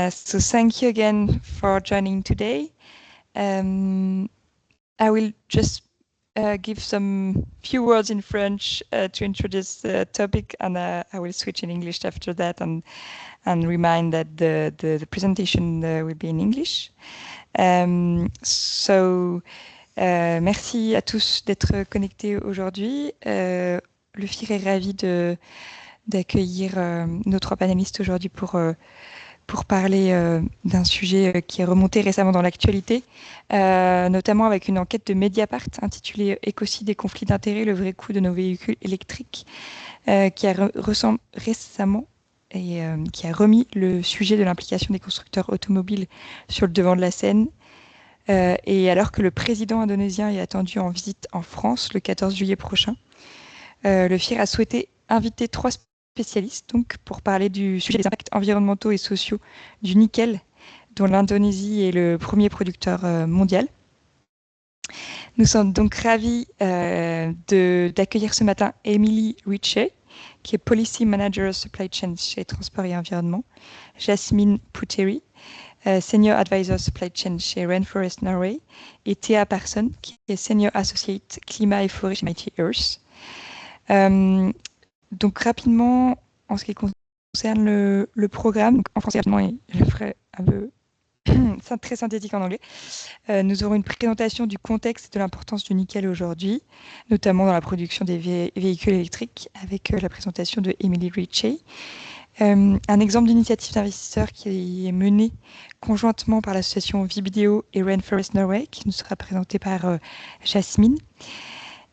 So thank you again for joining today. I will just give some few words in French to introduce the topic, and I will switch in English after that, and remind that the presentation will be in English. Merci à tous d'être connectés aujourd'hui. Le FIR est ravi d'accueillir nos trois panélistes aujourd'hui pour parler d'un sujet qui est remonté récemment dans l'actualité, notamment avec une enquête de Mediapart intitulée « Écocide et conflits d'intérêts, le vrai coût de nos véhicules électriques », qui a récemment et qui a remis le sujet de l'implication des constructeurs automobiles sur le devant de la scène. Et alors que le président indonésien est attendu en visite en France le 14 juillet prochain, le FIR a souhaité inviter trois spécialistes donc, pour parler du sujet des impacts environnementaux et sociaux du nickel, dont l'Indonésie est le premier producteur mondial. Nous sommes donc ravis d'accueillir ce matin Emily Ritchey, qui est Policy Manager Supply Chain chez Transport et Environnement, Jasmine Puteri, Senior Advisor Supply Chain chez Rainforest Norway, et Thea Parson, qui est Senior Associate Climat et Forêt chez Mighty Earth. Donc rapidement, en ce qui concerne le programme, donc en français rapidement, et je le ferai un peu très synthétique en anglais, nous aurons une présentation du contexte et de l'importance du nickel aujourd'hui, notamment dans la production des véhicules électriques, avec la présentation de Emily Ritchey. Un exemple d'initiative d'investisseurs qui est menée conjointement par l'association Vidéo et Rainforest Norway, qui nous sera présenté par Jasmine.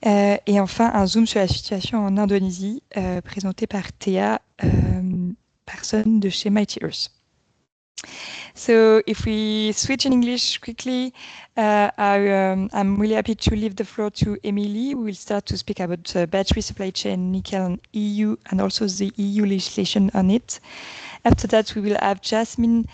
Et enfin, un zoom sur la situation en Indonésie, présenté par Thea Parson de chez Mighty Earth. So if we switch in English quickly, I'm really happy to leave the floor to Emily. We will start to speak about battery supply chain, nickel and EU, and also the EU legislation on it. After that, we will have Jasmine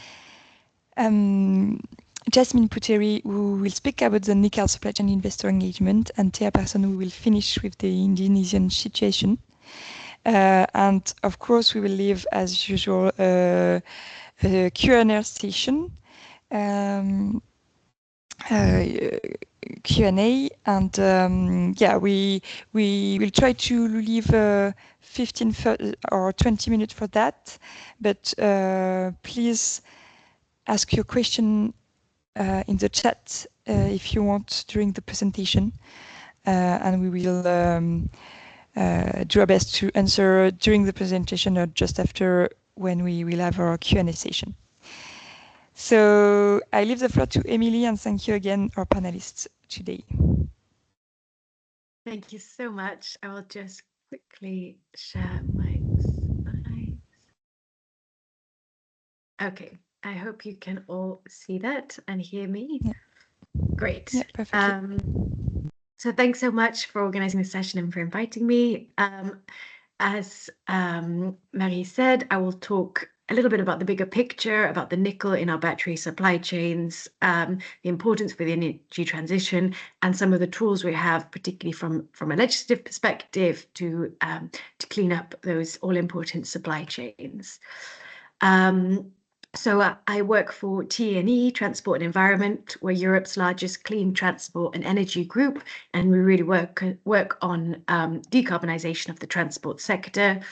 Puteri, who will speak about the nickel supply chain investor engagement, and Thea Parson, who will finish with the Indonesian situation. And of course, we will leave, as usual, a Q&A session, Q&A, and yeah, we will try to leave 15 or 20 minutes for that, but please ask your question in the chat if you want during the presentation, and we will do our best to answer during the presentation or just after, when we will have our Q&A session. So I leave the floor to Emily, and thank you again, our panelists today. Thank you so much. I will just quickly share my slides. Okay, I hope you can all see that and hear me. Yeah. Great. Yeah, perfectly. So thanks so much for organizing this session and for inviting me. As Marie said, I will talk a little bit about the bigger picture, about the nickel in our battery supply chains, the importance for the energy transition, and some of the tools we have, particularly from a legislative perspective, to clean up those all-important supply chains. So I work for T&E, Transport and Environment. We're Europe's largest clean transport and energy group, and we really work on decarbonisation of the transport sector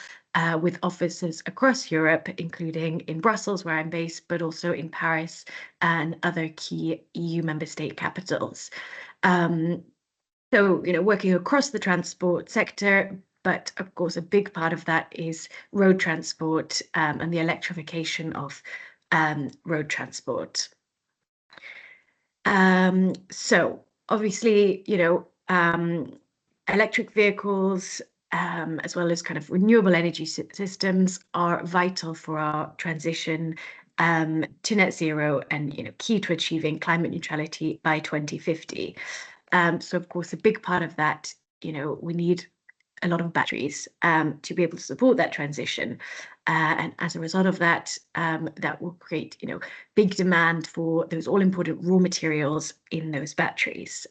with offices across Europe, including in Brussels, where I'm based, but also in Paris and other key EU member state capitals. So, working across the transport sector, but of course, a big part of that is road transport and the electrification of road transport. So obviously, electric vehicles, as well as kind of renewable energy systems, are vital for our transition to net zero and, key to achieving climate neutrality by 2050. So of course, a big part of that, we need a lot of batteries to be able to support that transition. And as a result of that, that will create, big demand for those all-important raw materials in those batteries.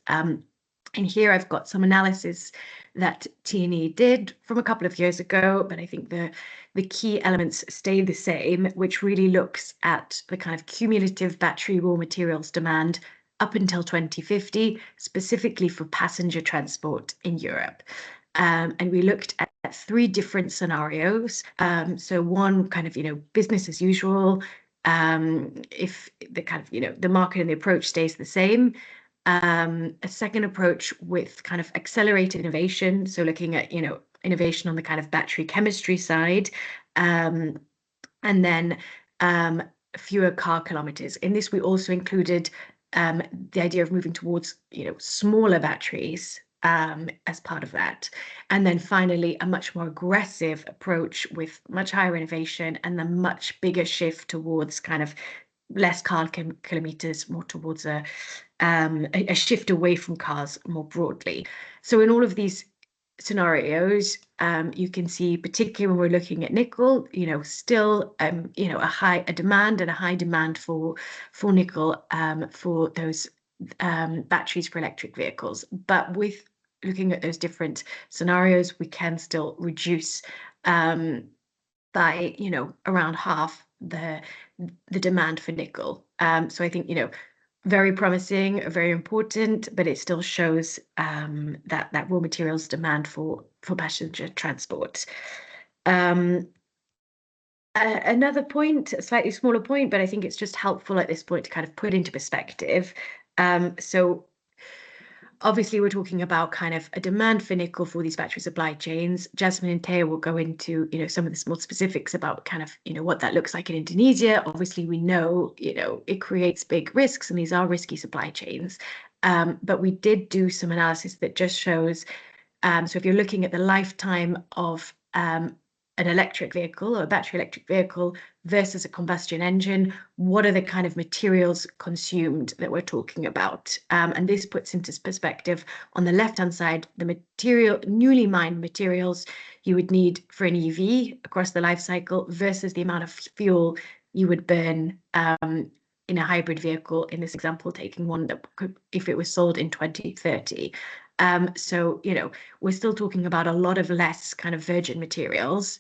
And here I've got some analysis that T&E did from a couple of years ago, but I think the key elements stay the same, which really looks at the kind of cumulative battery raw materials demand up until 2050, specifically for passenger transport in Europe. And we looked at 3 different scenarios. So one kind of, business as usual, if the kind of, the market and the approach stays the same. A second approach with kind of accelerated innovation, so looking at innovation on the kind of battery chemistry side, and then fewer car kilometers. In this, we also included the idea of moving towards smaller batteries as part of that, and then finally a much more aggressive approach with much higher innovation and a much bigger shift towards kind of less car kilometers, more towards a shift away from cars more broadly. So in all of these scenarios, you can see, particularly when we're looking at nickel, still a demand and a high demand for nickel for those batteries for electric vehicles. But with looking at those different scenarios, we can still reduce by around half the demand for nickel. So I think very promising, very important, but it still shows that raw materials demand for passenger transport. Another point, a slightly smaller point, but I think it's just helpful at this point to kind of put into perspective. So obviously, we're talking about kind of a demand for nickel for these battery supply chains. Jasmine and Thea will go into some of the more specifics about kind of what that looks like in Indonesia. Obviously, we know it creates big risks, and these are risky supply chains. But we did do some analysis that just shows. So if you're looking at the lifetime of an electric vehicle or a battery electric vehicle versus a combustion engine, what are the kind of materials consumed that we're talking about? And this puts into perspective, on the left-hand side, the newly mined materials you would need for an EV across the life cycle versus the amount of fuel you would burn in a hybrid vehicle, in this example, taking one that could, if it was sold in 2030. So, we're still talking about a lot of less kind of virgin materials.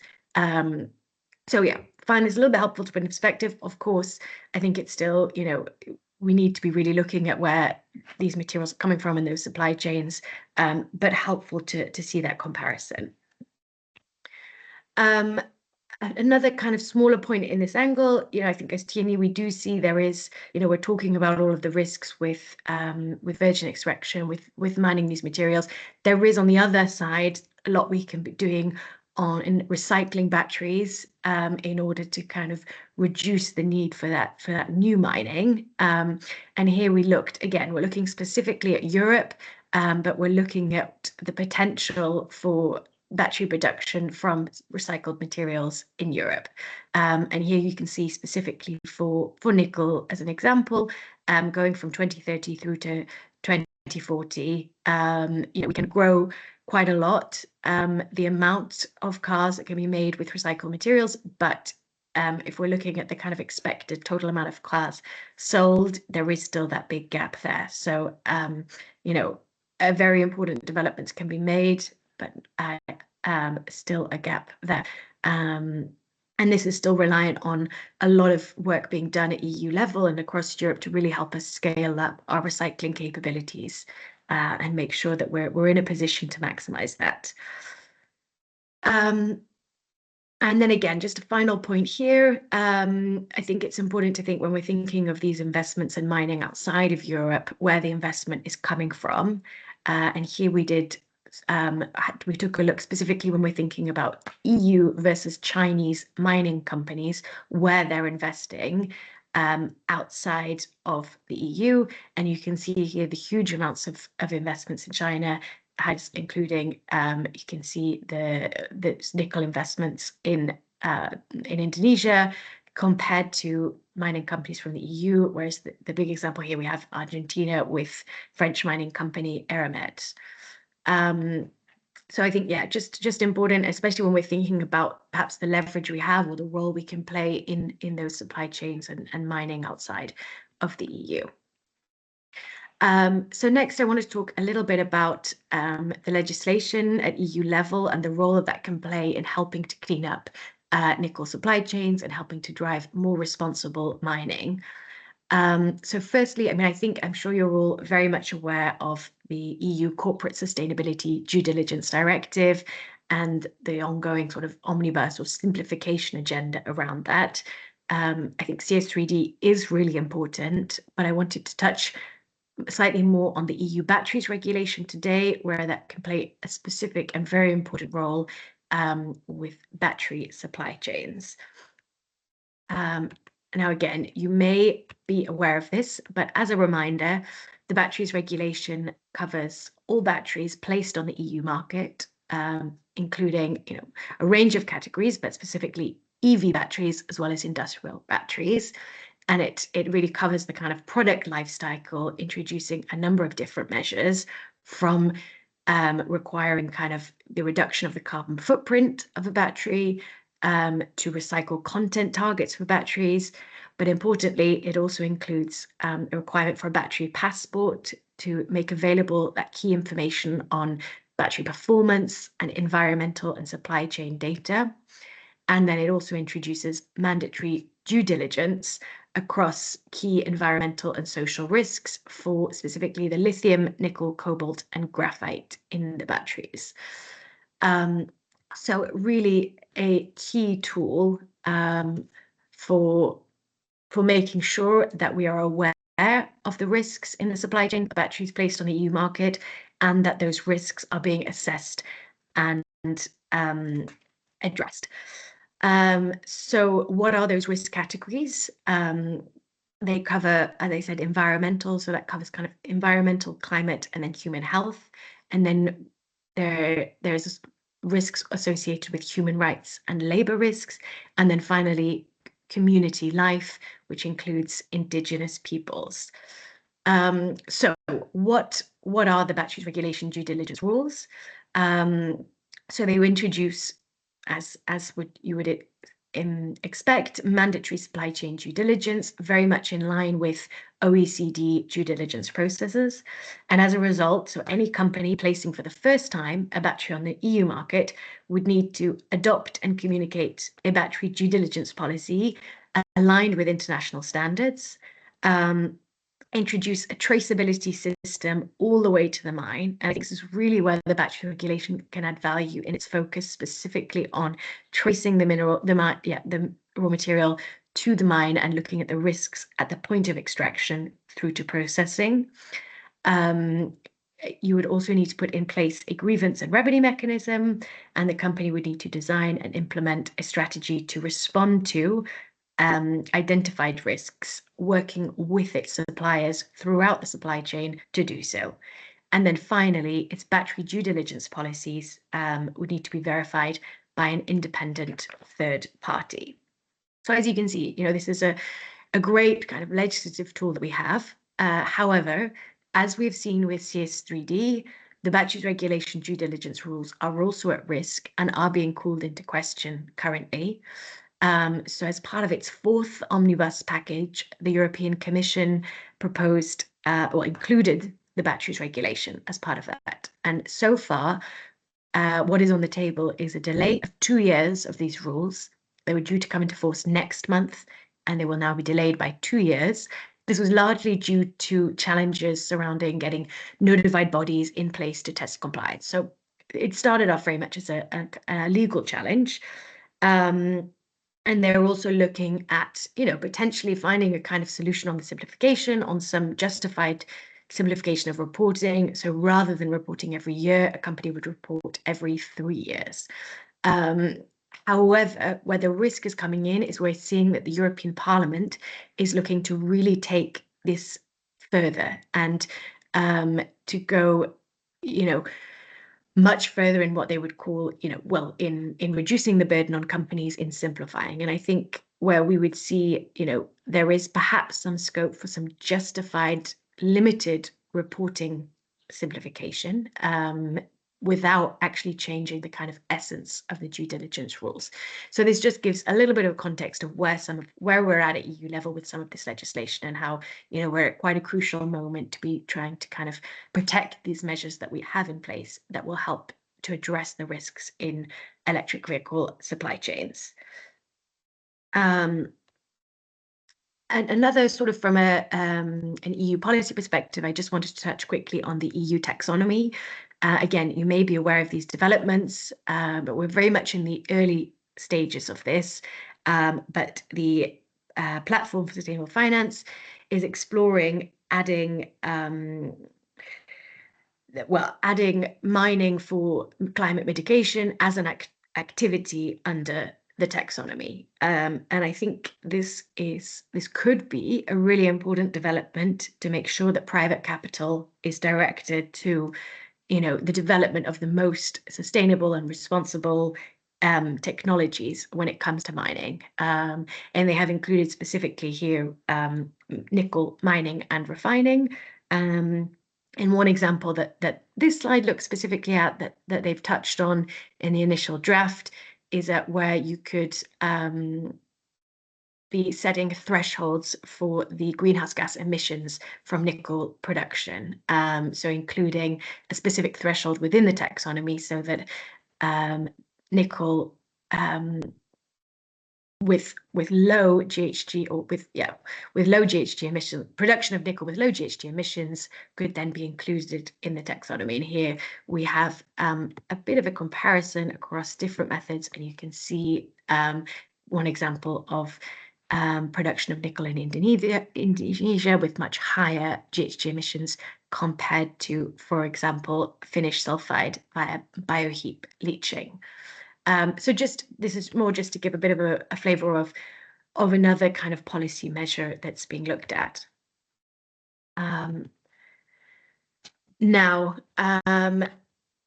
So yeah, find this a little bit helpful to put in perspective. Of course, I think it's still, we need to be really looking at where these materials are coming from in those supply chains, but helpful to see that comparison. Another kind of smaller point in this angle, I think as T&E, we do see there is, we're talking about all of the risks with virgin extraction, with mining these materials. There is, on the other side, a lot we can be doing in recycling batteries in order to kind of reduce the need for that new mining. And here we're looking specifically at Europe, but we're looking at the potential for battery production from recycled materials in Europe. And here you can see specifically for nickel as an example, going from 2030 through to 2040, we can grow quite a lot the amount of cars that can be made with recycled materials, but if we're looking at the kind of expected total amount of cars sold, there is still that big gap there. So, a very important developments can be made, but still a gap there. And this is still reliant on a lot of work being done at EU level and across Europe to really help us scale up our recycling capabilities and make sure that we're in a position to maximize that. And then again, just a final point here, I think it's important to think when we're thinking of these investments in mining outside of Europe, where the investment is coming from. And here we took a look specifically when we're thinking about EU versus Chinese mining companies, where they're investing outside of the EU. And you can see here the huge amounts of investments in China, including you can see the nickel investments in Indonesia compared to mining companies from the EU, whereas the big example here we have Argentina with French mining company Eramet. So I think, yeah, just important, especially when we're thinking about perhaps the leverage we have or the role we can play in those supply chains and mining outside of the EU. So next, I want to talk a little bit about the legislation at EU level and the role that can play in helping to clean up nickel supply chains and helping to drive more responsible mining. So firstly, I mean, I'm sure you're all very much aware of the EU Corporate Sustainability Due Diligence Directive and the ongoing sort of omnibus or simplification agenda around that. I think CS3D is really important, but I wanted to touch slightly more on the EU batteries regulation today, where that can play a specific and very important role with battery supply chains. Now, again, you may be aware of this, but as a reminder, the batteries regulation covers all batteries placed on the EU market, including a range of categories, but specifically EV batteries as well as industrial batteries. And it really covers the kind of product life cycle, introducing a number of different measures from requiring kind of the reduction of the carbon footprint of a battery, to recycle content targets for batteries. But importantly, it also includes a requirement for a battery passport to make available that key information on battery performance and environmental and supply chain data. And then it also introduces mandatory due diligence across key environmental and social risks for specifically the lithium, nickel, cobalt, and graphite in the batteries. So really a key tool for making sure that we are aware of the risks in the supply chain of batteries placed on the EU market, and that those risks are being assessed and addressed. So what are those risk categories? They cover, as I said, environmental, so that covers kind of environmental, climate, and then human health. And then there's risks associated with human rights and labor risks. And then finally, community life, which includes indigenous peoples. So what are the batteries regulation due diligence rules? So they introduce, as you would expect, mandatory supply chain due diligence, very much in line with OECD due diligence processes. And as a result, so any company placing for the first time a battery on the EU market would need to adopt and communicate a battery due diligence policy aligned with international standards, introduce a traceability system all the way to the mine. And I think this is really where the battery regulation can add value in its focus specifically on tracing the raw material to the mine and looking at the risks at the point of extraction through to processing. You would also need to put in place a grievance and remedy mechanism, and the company would need to design and implement a strategy to respond to identified risks, working with its suppliers throughout the supply chain to do so. And then finally, its battery due diligence policies would need to be verified by an independent third party. So as you can see, this is a great kind of legislative tool that we have. However, as we've seen with CS3D, the batteries regulation due diligence rules are also at risk and are being called into question currently. So as part of its fourth omnibus package, the European Commission proposed or included the batteries regulation as part of that. And so far, what is on the table is a delay of 2 years of these rules. They were due to come into force next month, and they will now be delayed by 2 years. This was largely due to challenges surrounding getting notified bodies in place to test compliance. So it started off very much as a legal challenge. And they're also looking at, potentially finding a kind of solution on the simplification, on some justified simplification of reporting. So rather than reporting every year, a company would report every 3 years. However, where the risk is coming in is we're seeing that the European Parliament is looking to really take this further and to go, much further in what they would call, in reducing the burden on companies, in simplifying. And I think where we would see, there is perhaps some scope for some justified limited reporting simplification, without actually changing the kind of essence of the due diligence rules. So this just gives a little bit of context of where we're at EU level with some of this legislation, and how, you know, we're at quite a crucial moment to be trying to kind of protect these measures that we have in place that will help to address the risks in electric vehicle supply chains. And another sort of from an EU policy perspective, I just wanted to touch quickly on the EU taxonomy. Again, you may be aware of these developments, but we're very much in the early stages of this. But the Platform for Sustainable Finance is exploring adding mining for climate mitigation as an activity under the taxonomy. And I think this could be a really important development to make sure that private capital is directed to, you know, the development of the most sustainable and responsible technologies when it comes to mining. And they have included specifically here nickel mining and refining. And one example that this slide looks specifically at that they've touched on in the initial draft is that where you could be setting thresholds for the greenhouse gas emissions from nickel production. So including a specific threshold within the taxonomy so that nickel with low GHG or with low GHG emission production of nickel with low GHG emissions could then be included in the taxonomy. And here we have a bit of a comparison across different methods, and you can see one example of production of nickel in Indonesia with much higher GHG emissions compared to, for example, finished sulfide via bioheap leaching. So this is more just to give a bit of a flavor of another kind of policy measure that's being looked at. Now,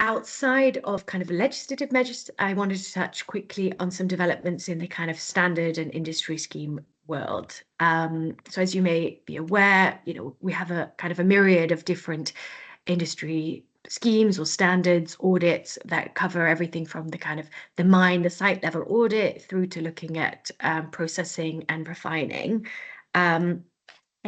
outside of kind of legislative measures, I wanted to touch quickly on some developments in the kind of standard and industry scheme world. So as you may be aware, you know, we have a kind of a myriad of different industry schemes or standards, audits that cover everything from the kind of the site level audit through to looking at processing and refining. I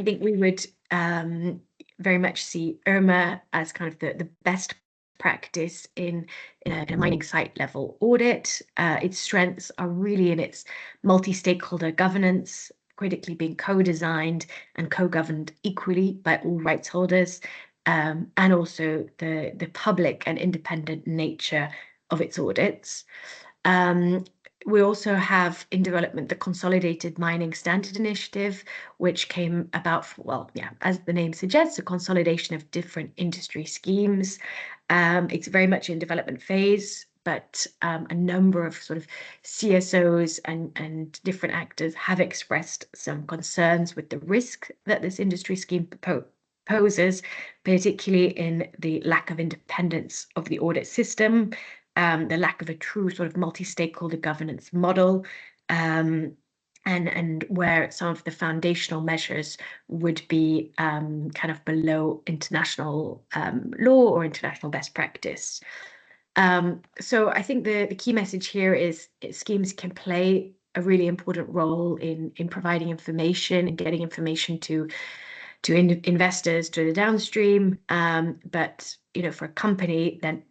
think we would very much see IRMA as kind of the best practice in a mining site level audit. Its strengths are really in its multi-stakeholder governance, critically being co-designed and co-governed equally by all rights holders, and also the public and independent nature of its audits. We also have in development the Consolidated Mining Standard Initiative, which came about, as the name suggests, a consolidation of different industry schemes. It's very much in development phase, but a number of sort of CSOs and different actors have expressed some concerns with the risk that this industry scheme poses, particularly in the lack of independence of the audit system, the lack of a true sort of multi-stakeholder governance model, and where some of the foundational measures would be kind of below international law or international best practice. So I think the key message here is schemes can play a really important role in providing information and getting information to investors, to the downstream, but you know, for a company, then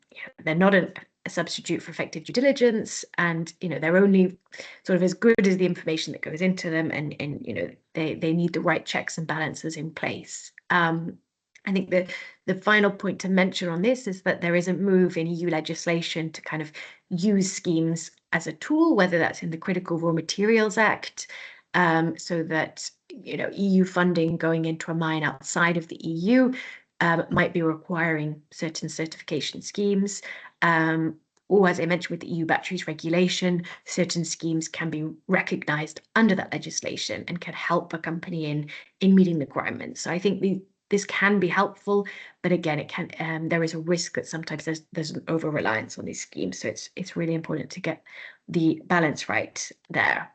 they're not a substitute for effective due diligence, and you know, they're only sort of as good as the information that goes into them, and you know, they need the right checks and balances in place. I think the final point to mention on this is that there is a move in EU legislation to kind of use schemes as a tool, whether that's in the Critical Raw Materials Act, so that, you know, EU funding going into a mine outside of the EU might be requiring certain certification schemes. Or as I mentioned with the EU batteries regulation, certain schemes can be recognised under that legislation and can help a company in meeting the requirements. So I think this can be helpful, but again, it can there is a risk that sometimes there's an over-reliance on these schemes. So it's really important to get the balance right there.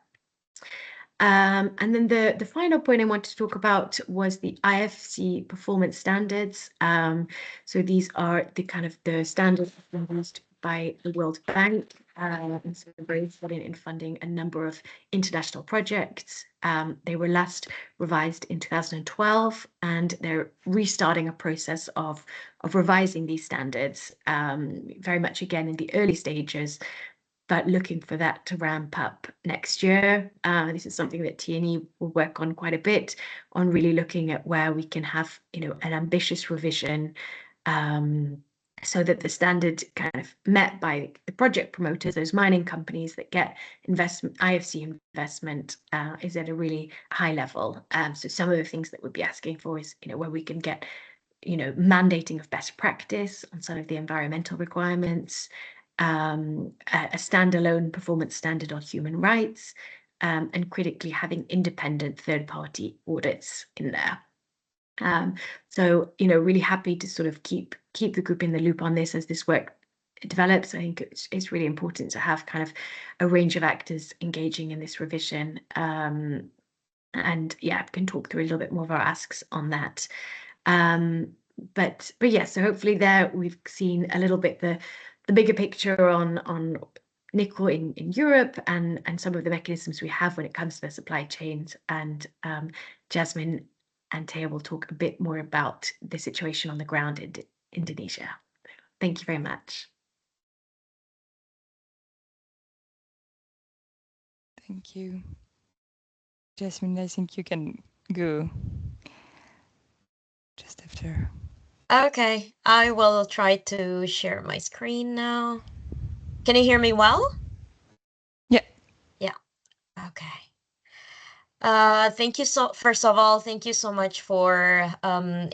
And then the final point I want to talk about was the IFC performance standards. So these are the kind of the standards used by the World Bank, and so they're very important in funding a number of international projects. They were last revised in 2012, and they're restarting a process of revising these standards, very much again in the early stages, but looking for that to ramp up next year. This is something that T&E will work on quite a bit, on really looking at where we can have, an ambitious revision, so that the standard kind of met by the project promoters, those mining companies that get investment, IFC investment, is at a really high level. So some of the things that we'd be asking for is, where we can get, mandating of best practice on some of the environmental requirements, a standalone performance standard on human rights, and critically having independent third-party audits in there. So, really happy to sort of keep the group in the loop on this as this work develops. I think it's really important to have kind of a range of actors engaging in this revision. And yeah, I can talk through a little bit more of our asks on that. But yeah, so hopefully there we've seen a little bit the bigger picture on nickel in Europe and some of the mechanisms we have when it comes to the supply chains. And Jasmine and Thea will talk a bit more about the situation on the ground in Indonesia. Thank you very much. Thank you. Jasmine, I think you can go just after. Okay, I will try to share my screen now. Can you hear me well? Yeah. Yeah, okay. Thank you first of all, thank you so much for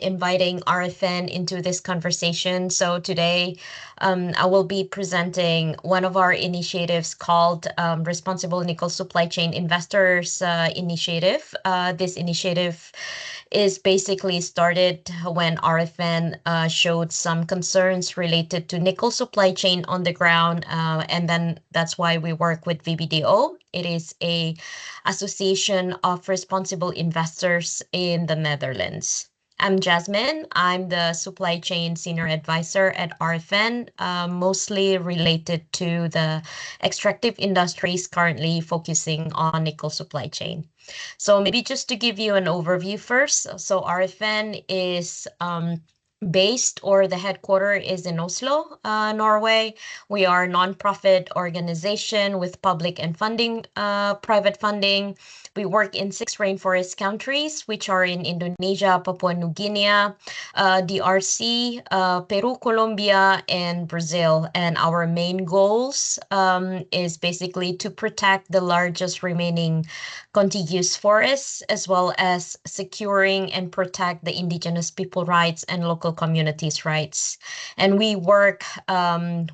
inviting RFN into this conversation. So today I will be presenting one of our initiatives called Responsible Nickel Supply Chain Investors Initiative. This initiative is basically started when RFN showed some concerns related to nickel supply chain on the ground, and then that's why we work with VBDO. It is a association of responsible investors in the Netherlands. I'm Jasmine. I'm the supply chain senior advisor at RFN, mostly related to the extractive industries, currently focusing on nickel supply chain. So maybe just to give you an overview first. So RFN is based, or the headquarter is in Oslo, Norway. We are a non-profit organization with public and private funding. We work in 6 rainforest countries, which are in Indonesia, Papua New Guinea, DRC, Peru, Colombia, and Brazil. And our main goals is basically to protect the largest remaining contiguous forests, as well as securing and protect the indigenous people rights and local communities' rights. And we work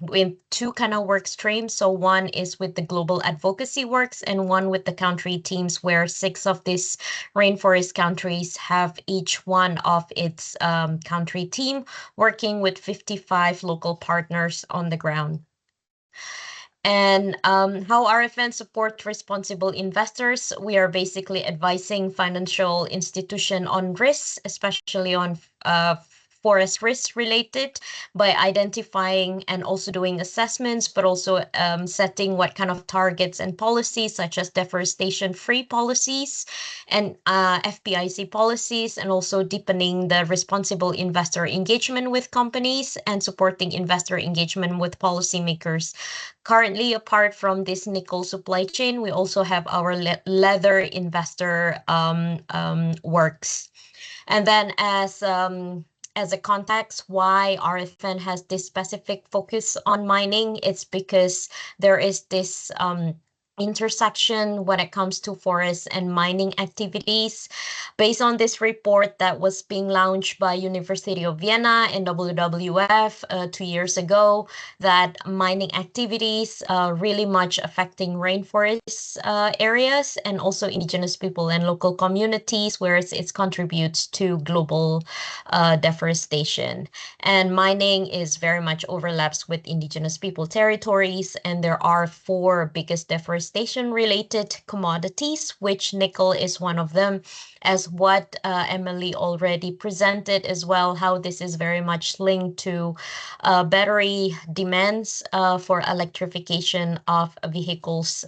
with 2 kind of work streams. So one is with the global advocacy works, and one with the country teams, where 6 of these rainforest countries have each one of its country team working with 55 local partners on the ground. And how RFN supports responsible investors, we are basically advising financial institutions on risks, especially on forest risks related, by identifying and also doing assessments, but also setting what kind of targets and policies, such as deforestation-free policies and FPIC policies, and also deepening the responsible investor engagement with companies and supporting investor engagement with policymakers. Currently, apart from this nickel supply chain, we also have our leather investor works. And then as a context, why RFN has this specific focus on mining, it's because there is this intersection when it comes to forest and mining activities. Based on this report that was being launched by University of Vienna and WWF 2 years ago, that mining activities really much affecting rainforest areas and also indigenous people and local communities, whereas it contributes to global deforestation. And mining is very much overlaps with indigenous people territories, and there are 4 biggest deforestation deforestation-related commodities, which nickel is one of them, as what Emily already presented as well, how this is very much linked to battery demands for electrification of vehicles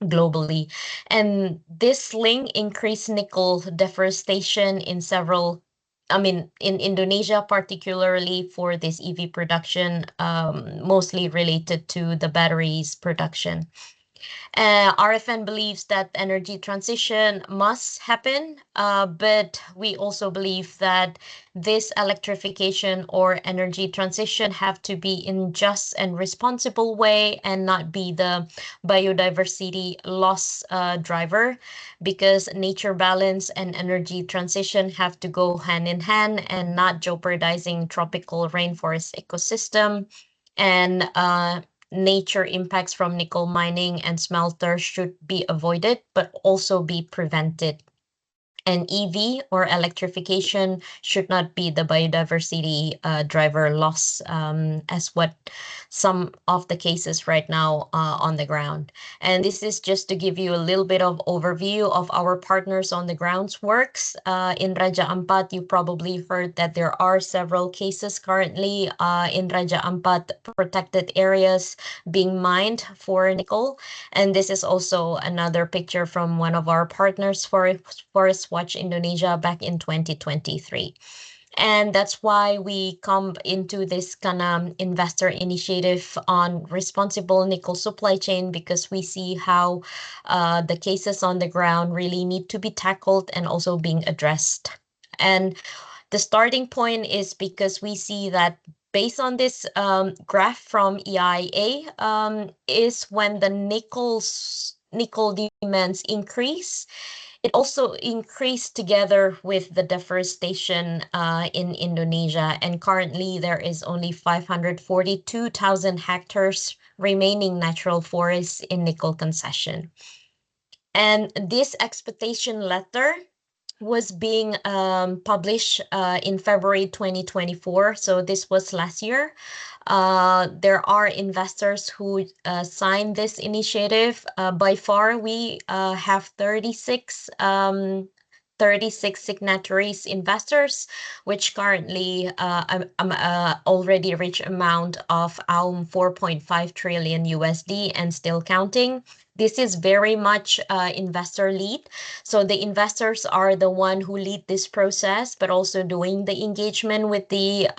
globally. And this link increased nickel deforestation in several, in Indonesia, particularly for this EV production, mostly related to the batteries production. RFN believes that energy transition must happen, but we also believe that this electrification or energy transition have to be in just and responsible way and not be the biodiversity loss driver, because nature balance and energy transition have to go hand in hand and not jeopardizing tropical rainforest ecosystem. And nature impacts from nickel mining and smelter should be avoided, but also be prevented. And EV or electrification should not be the biodiversity driver loss, as what some of the cases right now on the ground. And this is just to give you a little bit of overview of our partners on the grounds works. In Raja Ampat, you probably heard that there are several cases currently in Raja Ampat protected areas being mined for nickel. And this is also another picture from one of our partners, Forest Watch Indonesia, back in 2023. And that's why we come into this kind of investor initiative on responsible nickel supply chain, because we see how the cases on the ground really need to be tackled and also being addressed. And the starting point is because we see that based on this graph from EIA, is when the nickel demands increase, it also increased together with the deforestation in Indonesia. And currently there is only 542,000 hectares remaining natural forests in nickel concession. And this expectation letter was being published in February 2024. So this was last year. There are investors who signed this initiative. By far, we have 36 signatories investors, which currently already reach amount of 4.5 trillion USD and still counting. This is very much investor lead. So the investors are the one who lead this process, but also doing the engagement with the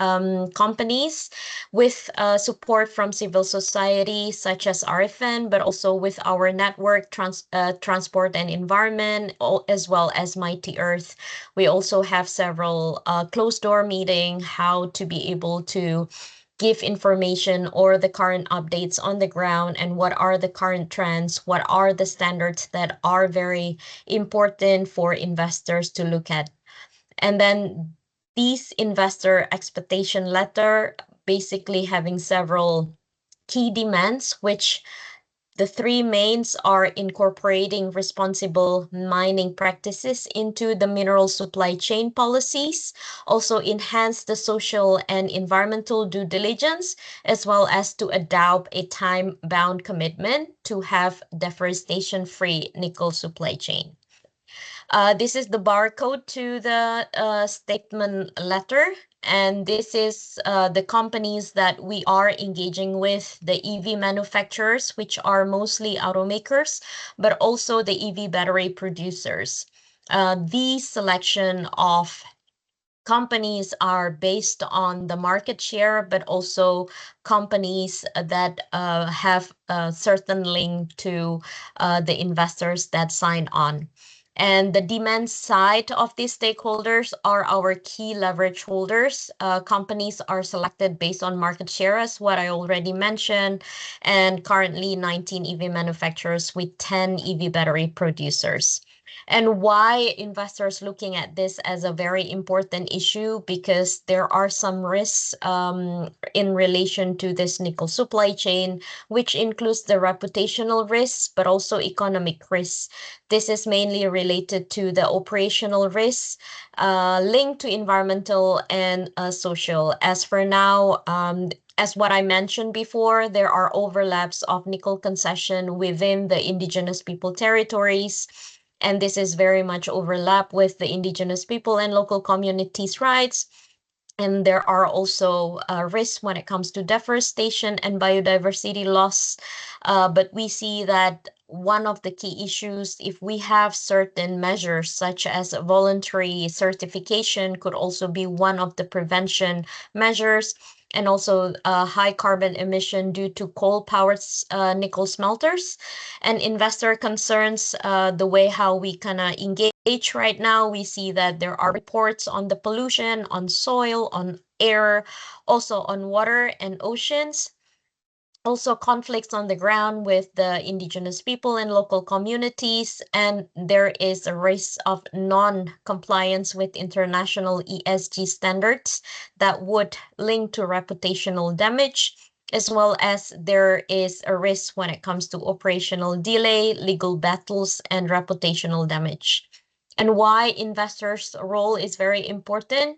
companies, with support from civil society such as RFN, but also with our network Transport and Environment, as well as Mighty Earth. We also have several closed door meeting, how to be able to give information or the current updates on the ground and what are the current trends, what are the standards that are very important for investors to look at. And then these investor expectation letter basically having several key demands, which the three mains are incorporating responsible mining practices into the mineral supply chain policies, also enhance the social and environmental due diligence, as well as to adopt a time-bound commitment to have deforestation-free nickel supply chain. This is the barcode to the statement letter. And this is the companies that we are engaging with, the EV manufacturers, which are mostly automakers, but also the EV battery producers. These selection of companies are based on the market share, but also companies that have a certain link to the investors that sign on. And the demand side of these stakeholders are our key leverage holders. Companies are selected based on market share, as what I already mentioned, and currently 19 EV manufacturers with 10 EV battery producers. And why investors looking at this as a very important issue? Because there are some risks in relation to this nickel supply chain, which includes the reputational risks, but also economic risks. This is mainly related to the operational risks linked to environmental and social. As for now, as what I mentioned before, there are overlaps of nickel concession within the indigenous people territories. And this is very much overlap with the indigenous people and local communities' rights. And there are also risks when it comes to deforestation and biodiversity loss. But we see that one of the key issues, if we have certain measures such as voluntary certification, could also be one of the prevention measures, and also high carbon emission due to coal-powered nickel smelters. And investor concerns, the way how we kind of engage right now, we see that there are reports on the pollution, on soil, on air, also on water and oceans. Also conflicts on the ground with the indigenous people and local communities, and there is a risk of non-compliance with international ESG standards that would link to reputational damage, as well as there is a risk when it comes to operational delay, legal battles, and reputational damage. And why investors' role is very important?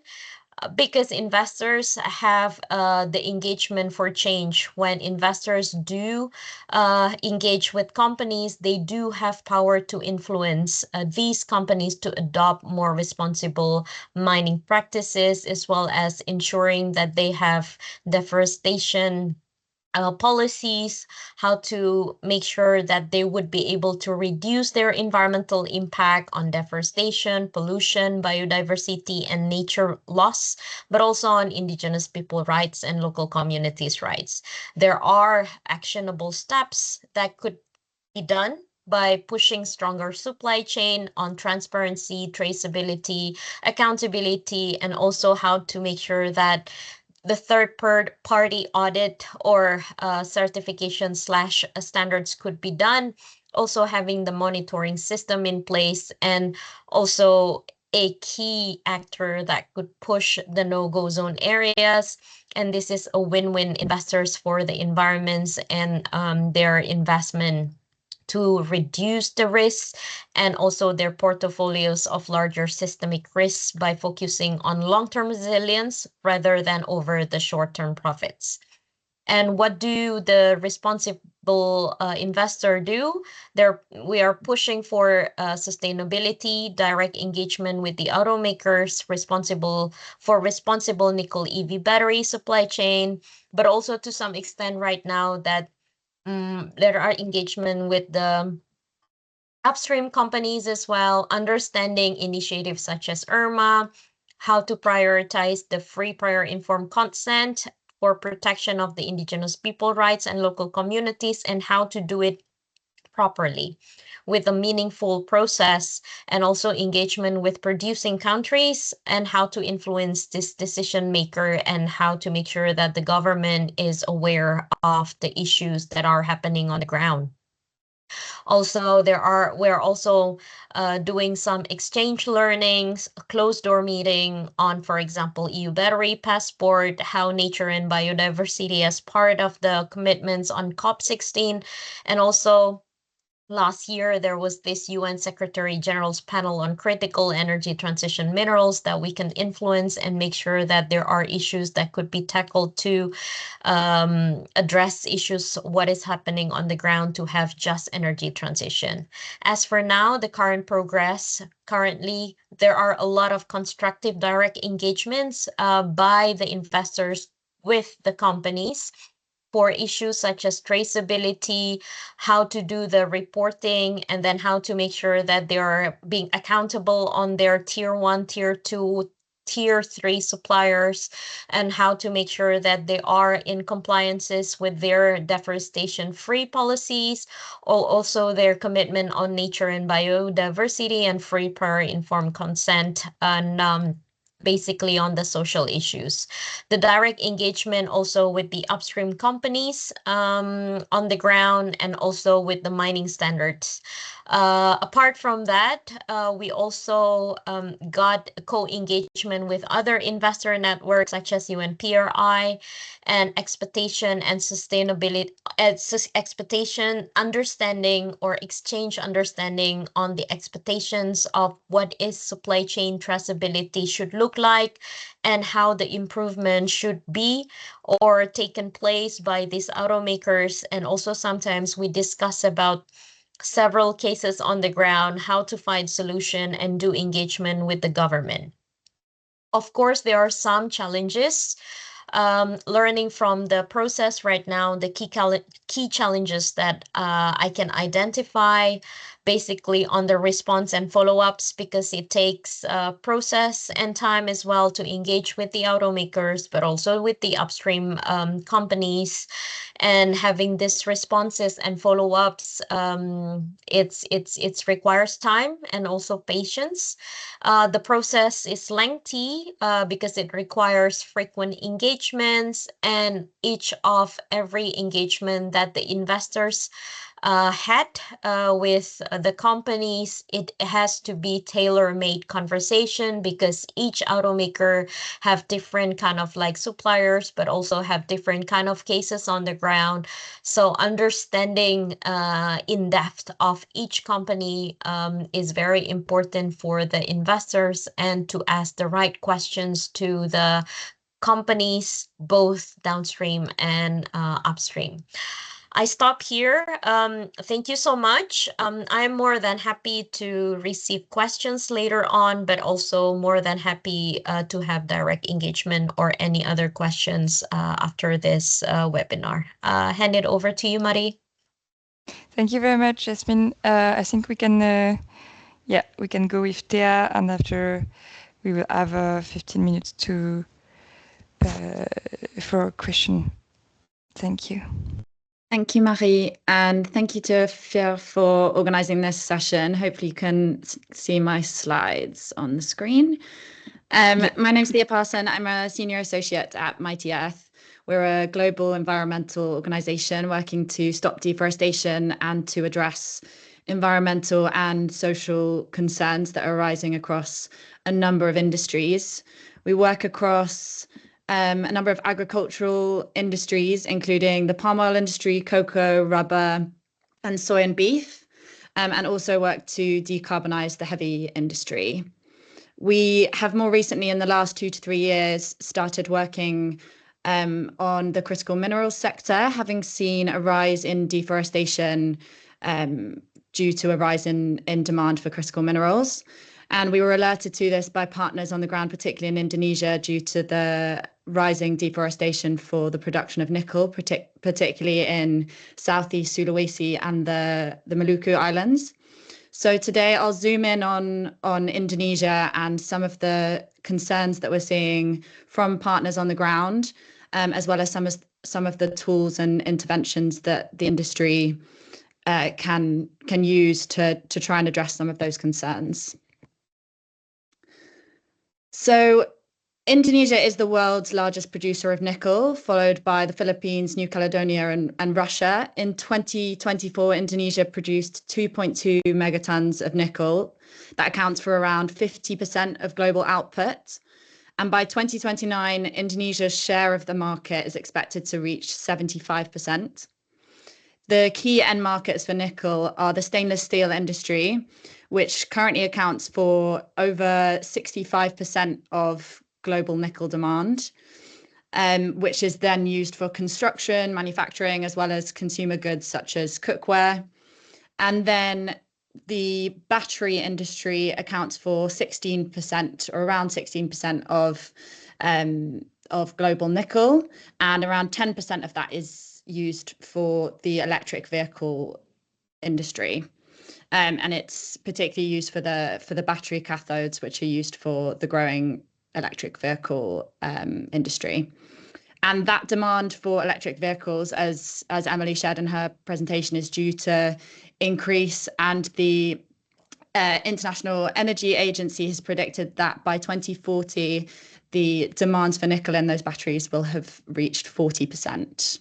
Because investors have the engagement for change. When investors do engage with companies, they do have power to influence these companies to adopt more responsible mining practices, as well as ensuring that they have deforestation policies, how to make sure that they would be able to reduce their environmental impact on deforestation, pollution, biodiversity, and nature loss, but also on indigenous people rights and local communities' rights. There are actionable steps that could be done by pushing stronger supply chain on transparency, traceability, accountability, and also how to make sure that the third-party audit or certification / standards could be done. Also having the monitoring system in place, and also a key actor that could push the no-go zone areas. And this is a win-win investors for the environments and their investment to reduce the risks, and also their portfolios of larger systemic risks by focusing on long-term resilience rather than over the short-term profits. And what do the responsible investor do? We are pushing for sustainability, direct engagement with the automakers responsible nickel EV battery supply chain, but also to some extent right now that there are engagement with the upstream companies as well, understanding initiatives such as IRMA, how to prioritize the free prior informed consent for protection of the indigenous people rights and local communities, and how to do it properly with a meaningful process, and also engagement with producing countries, and how to influence this decision maker, and how to make sure that the government is aware of the issues that are happening on the ground. Also, we're also doing some exchange learnings, closed door meeting on, for example, EU battery passport, how nature and biodiversity as part of the commitments on COP16, and also last year, there was this UN Secretary General's panel on critical energy transition minerals that we can influence and make sure that there are issues that could be tackled to address issues, what is happening on the ground to have just energy transition. As for now, the current progress, currently, there are a lot of constructive direct engagements by the investors with the companies for issues such as traceability, how to do the reporting, and then how to make sure that they are being accountable on their tier 1, tier 2, tier 3 suppliers, and how to make sure that they are in compliances with their deforestation-free policies, or also their commitment on nature and biodiversity and free prior informed consent, and basically on the social issues. The direct engagement also with the upstream companies on the ground, and also with the mining standards. Apart from that, we also got co-engagement with other investor networks such as UNPRI and expectation and sustainability, expectation understanding or exchange understanding on the expectations of what is supply chain traceability should look like and how the improvement should be or taken place by these automakers. And also sometimes we discuss about several cases on the ground, how to find solution and do engagement with the government. Of course, there are some challenges. Learning from the process right now, the key challenges that I can identify basically on the response and follow-ups, because it takes process and time as well to engage with the automakers, but also with the upstream companies, and having this responses and follow-ups, it's requires time and also patience. The process is lengthy because it requires frequent engagements, and each of every engagement that the investors had with the companies, it has to be tailor-made conversation, because each automaker have different kind of like suppliers, but also have different kind of cases on the ground. So understanding in depth of each company is very important for the investors, and to ask the right questions to the companies, both downstream and upstream. I stop here. Thank you so much. I'm more than happy to receive questions later on, but also more than happy to have direct engagement or any other questions after this webinar. Hand it over to you, Marie. Thank you very much, Jasmine. I think we can, we can go with Thea, and after we will have 15 minutes to for a question. Thank you. Thank you, Marie, and thank you to Thea for organising this session. Hopefully you can see my slides on the screen. My name's Thea Parson. I'm a senior associate at Mighty Earth. We're a global environmental organisation working to stop deforestation and to address environmental and social concerns that are arising across a number of industries. We work across a number of agricultural industries, including the palm oil industry, cocoa, rubber, and soy and beef, and also work to decarbonise the heavy industry. We have more recently, in the last 2 to 3 years, started working on the critical minerals sector, having seen a rise in deforestation due to a rise in demand for critical minerals. And we were alerted to this by partners on the ground, particularly in Indonesia, due to the rising deforestation for the production of nickel, particularly in Southeast Sulawesi and the Maluku Islands. So today I'll zoom in on Indonesia and some of the concerns that we're seeing from partners on the ground, as well as some of the tools and interventions that the industry can use to try and address some of those concerns. So Indonesia is the world's largest producer of nickel, followed by the Philippines, New Caledonia, and Russia. In 2024, Indonesia produced 2.2 megatons of nickel. That accounts for around 50% of global output. And by 2029, Indonesia's share of the market is expected to reach 75%. The key end markets for nickel are the stainless steel industry, which currently accounts for over 65% of global nickel demand, which is then used for construction, manufacturing, as well as consumer goods such as cookware. And then the battery industry accounts for 16% or around 16% of global nickel, and around 10% of that is used for the electric vehicle industry. And it's particularly used for the battery cathodes, which are used for the growing electric vehicle industry. And that demand for electric vehicles, as Emily shared in her presentation, is due to increase, and the International Energy Agency has predicted that by 2040, the demands for nickel in those batteries will have reached 40%.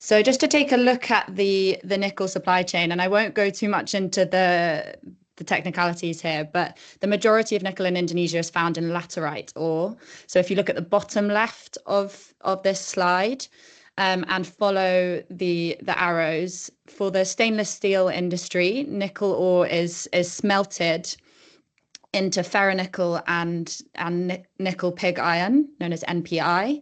So just to take a look at the nickel supply chain, and I won't go too much into the technicalities here, but the majority of nickel in Indonesia is found in laterite ore. So if you look at the bottom left of this slide, and follow the arrows, for the stainless steel industry, nickel ore is smelted into ferronickel and nickel pig iron, known as NPI.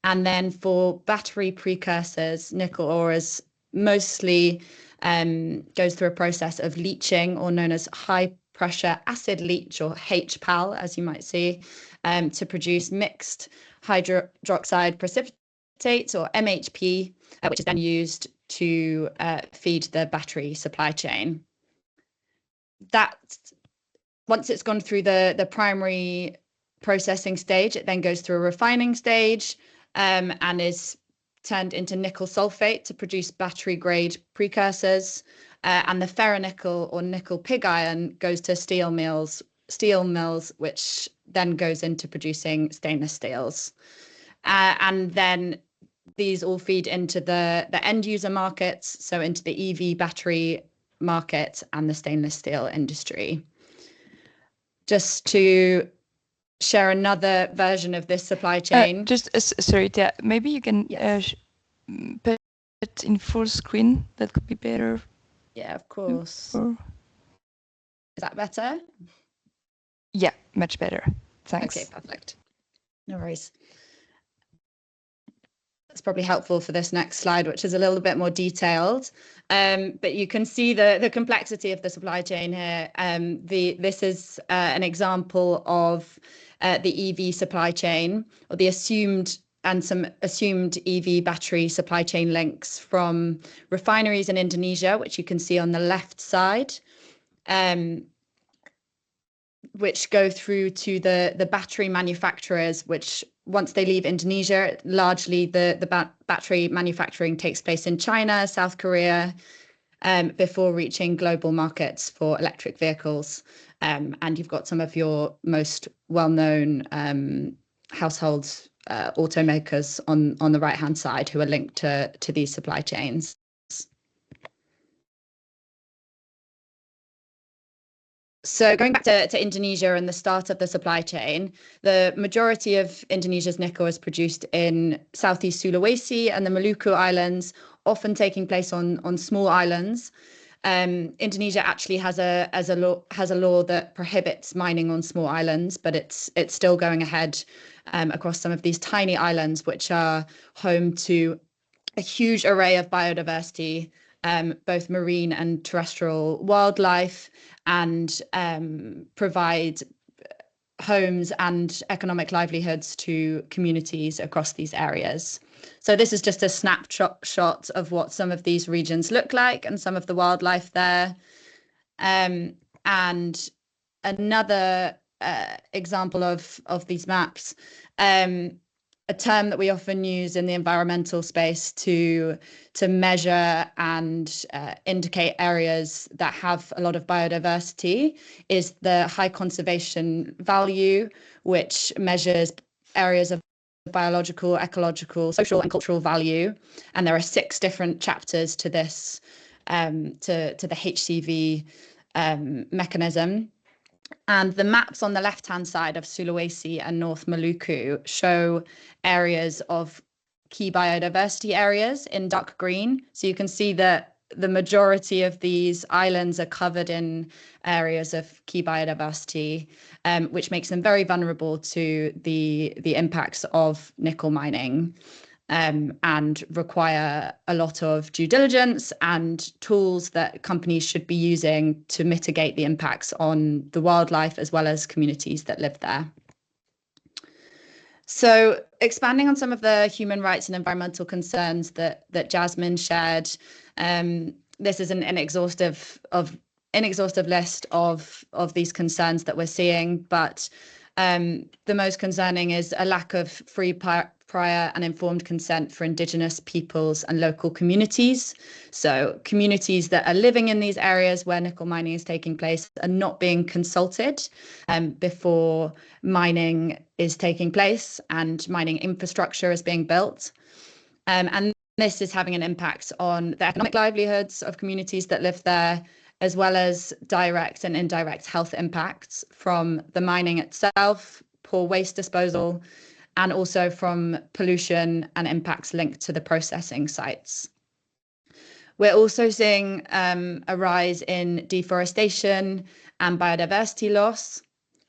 And then for battery precursors, nickel ore is mostly goes through a process of leaching, or known as high pressure acid leach, or HPAL, as you might see, to produce mixed hydroxide precipitate, or MHP, which is then used to feed the battery supply chain. That, once it's gone through the primary processing stage, it then goes through a refining stage, and is turned into nickel sulfate to produce battery grade precursors. And the ferronickel, or nickel pig iron, goes to steel mills, which then goes into producing stainless steels. And then these all feed into the end user markets, so into the EV battery market and the stainless steel industry. Just to share another version of this supply chain. Sorry, Thea, maybe you can put it in full screen. That could be better. Yeah, of course. Is that better? Yeah, much better. Thanks. Okay, perfect. No worries. That's probably helpful for this next slide, which is a little bit more detailed. But you can see the complexity of the supply chain here. This is an example of the EV supply chain, or the assumed EV battery supply chain links from refineries in Indonesia, which you can see on the left side, which go through to the battery manufacturers, which once they leave Indonesia, largely the battery manufacturing takes place in China, South Korea, before reaching global markets for electric vehicles. And you've got some of your most well-known household automakers on the right-hand side who are linked to these supply chains. So going back to Indonesia and the start of the supply chain, the majority of Indonesia's nickel is produced in Southeast Sulawesi and the Maluku Islands, often taking place on small islands. Indonesia actually has a law that prohibits mining on small islands, but it's still going ahead across some of these tiny islands, which are home to a huge array of biodiversity, both marine and terrestrial wildlife, and provide homes and economic livelihoods to communities across these areas. So this is just a snapshot of what some of these regions look like and some of the wildlife there. And another example of these maps, a term that we often use in the environmental space to measure and indicate areas that have a lot of biodiversity, is the high conservation value, which measures areas of biological, ecological, social and cultural value. And there are 6 different chapters to this, to the HCV mechanism. And the maps on the left-hand side of Sulawesi and North Maluku show areas of key biodiversity areas in dark green. So you can see that the majority of these islands are covered in areas of key biodiversity, which makes them very vulnerable to the impacts of nickel mining. And require a lot of due diligence and tools that companies should be using to mitigate the impacts on the wildlife as well as communities that live there. So expanding on some of the human rights and environmental concerns that Jasmine shared, this is an inexhaustive list of these concerns that we're seeing, but the most concerning is a lack of free, prior and informed consent for Indigenous peoples and local communities. So communities that are living in these areas where nickel mining is taking place are not being consulted before mining is taking place and mining infrastructure is being built. And this is having an impact on the economic livelihoods of communities that live there, as well as direct and indirect health impacts from the mining itself, poor waste disposal, and also from pollution and impacts linked to the processing sites. We're also seeing a rise in deforestation and biodiversity loss.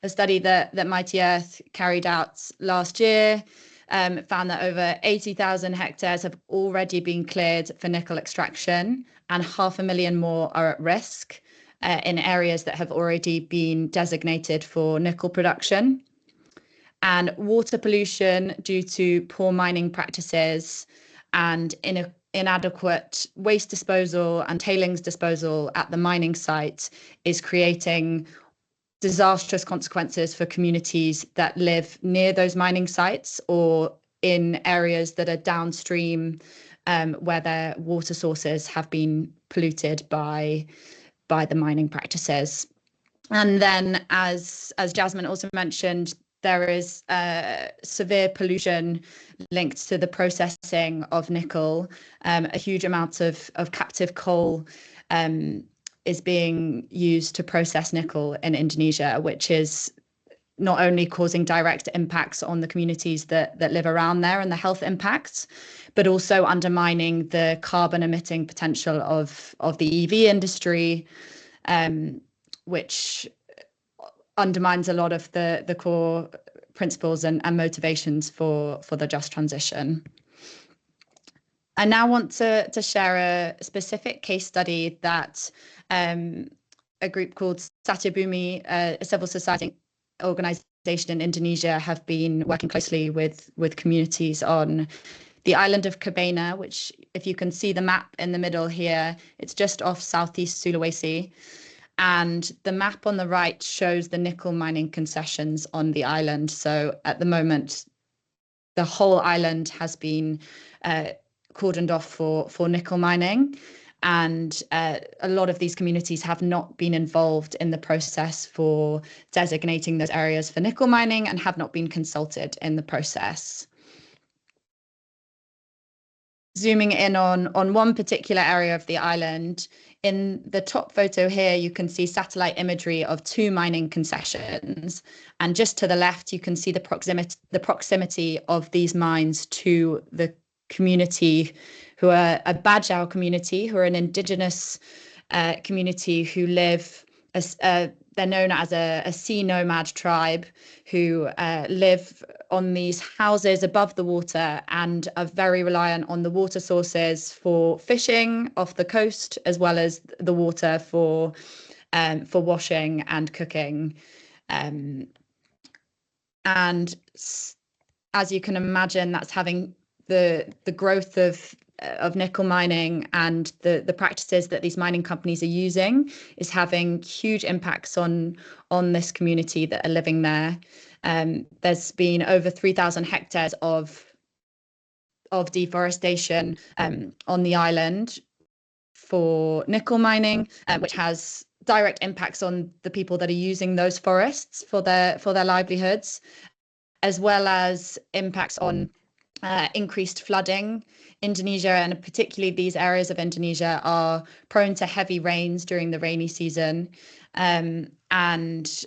A study that Mighty Earth carried out last year found that over 80,000 hectares have already been cleared for nickel extraction, and 500,000 more are at risk in areas that have already been designated for nickel production. And water pollution due to poor mining practices and inadequate waste disposal and tailings disposal at the mining site is creating disastrous consequences for communities that live near those mining sites or in areas that are downstream, where their water sources have been polluted by the mining practices. And then, as Jasmine also mentioned, there is severe pollution linked to the processing of nickel. A huge amount of captive coal is being used to process nickel in Indonesia, which is not only causing direct impacts on the communities that live around there and the health impacts, but also undermining the carbon emitting potential of the EV industry, which undermines a lot of the core principles and motivations for the just transition. I now want to share a specific case study that a group called Satyabumi, a civil society organization in Indonesia, have been working closely with communities on the island of Cabana, which, if you can see the map in the middle here, it's just off southeast Sulawesi. And the map on the right shows the nickel mining concessions on the island. So at the moment, the whole island has been cordoned off for nickel mining. And a lot of these communities have not been involved in the process for designating those areas for nickel mining and have not been consulted in the process. Zooming in on one particular area of the island, in the top photo here, you can see satellite imagery of 2 mining concessions. And just to the left, you can see the proximity of these mines to the community, who are a Bajau community, who are an indigenous community who live as they're known as a sea nomad tribe who live on these houses above the water and are very reliant on the water sources for fishing off the coast, as well as the water for washing and cooking. And as you can imagine, that's having the growth of nickel mining and the practices that these mining companies are using is having huge impacts on this community that are living there. There's been over 3,000 hectares of deforestation on the island for nickel mining, which has direct impacts on the people that are using those forests for their livelihoods, as well as impacts on increased flooding. Indonesia, and particularly these areas of Indonesia, are prone to heavy rains during the rainy season. And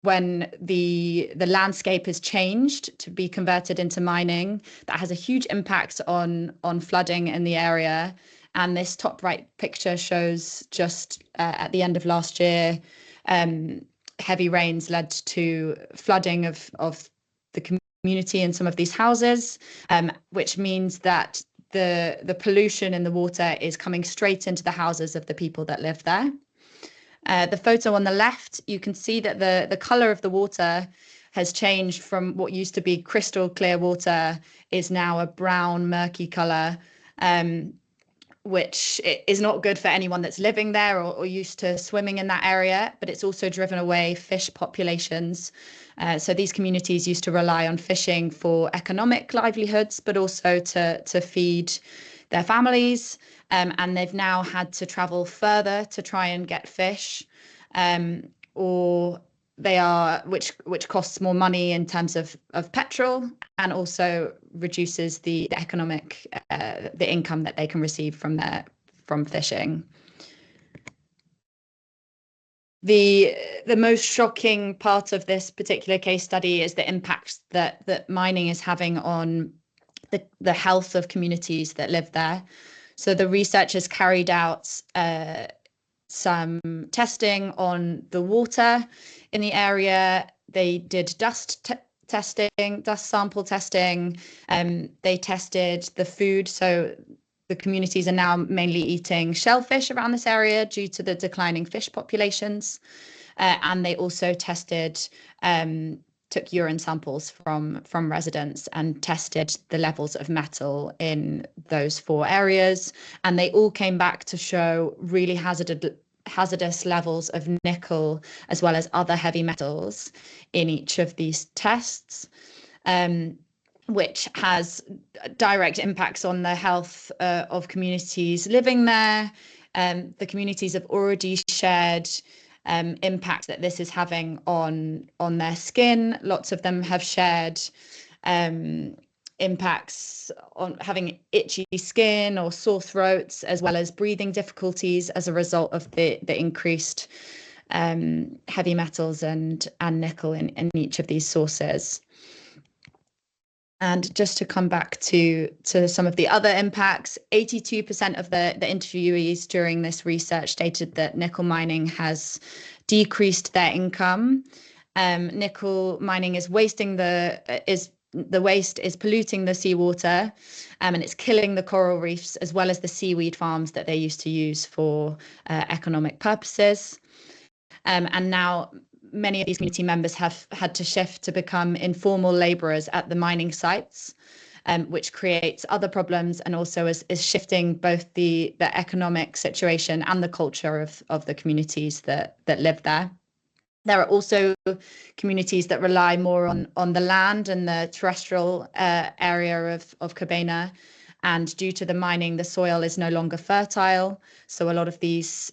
when the landscape is changed to be converted into mining, that has a huge impact on flooding in the area. And this top right picture shows just at the end of last year, heavy rains led to flooding of the community in some of these houses, which means that the pollution in the water is coming straight into the houses of the people that live there. The photo on the left, you can see that the color of the water has changed from what used to be crystal clear water is now a brown, murky color, which is not good for anyone that's living there or used to swimming in that area, but it's also driven away fish populations. So these communities used to rely on fishing for economic livelihoods, but also to feed their families. And they've now had to travel further to try and get fish, or which costs more money in terms of petrol, and also reduces the economic the income that they can receive from fishing. The most shocking part of this particular case study is the impacts that mining is having on the health of communities that live there. So the researchers carried out some testing on the water in the area. They did dust sample testing. They tested the food. So the communities are now mainly eating shellfish around this area due to the declining fish populations. And they also took urine samples from residents and tested the levels of metal in those 4 areas. And they all came back to show really hazardous levels of nickel, as well as other heavy metals in each of these tests, which has direct impacts on the health of communities living there. The communities have already shared impact that this is having on their skin. Lots of them have shared impacts on having itchy skin or sore throats, as well as breathing difficulties as a result of the increased heavy metals and nickel in each of these sources. And just to come back to some of the other impacts, 82% of the interviewees during this research stated that nickel mining has decreased their income. Nickel mining is wasting the waste is polluting the seawater, and it's killing the coral reefs, as well as the seaweed farms that they used to use for economic purposes. And now many of these community members have had to shift to become informal labourers at the mining sites, which creates other problems, and also is shifting both the economic situation and the culture of the communities that live there. There are also communities that rely more on the land and the terrestrial area of Cabana, and due to the mining, the soil is no longer fertile. So a lot of these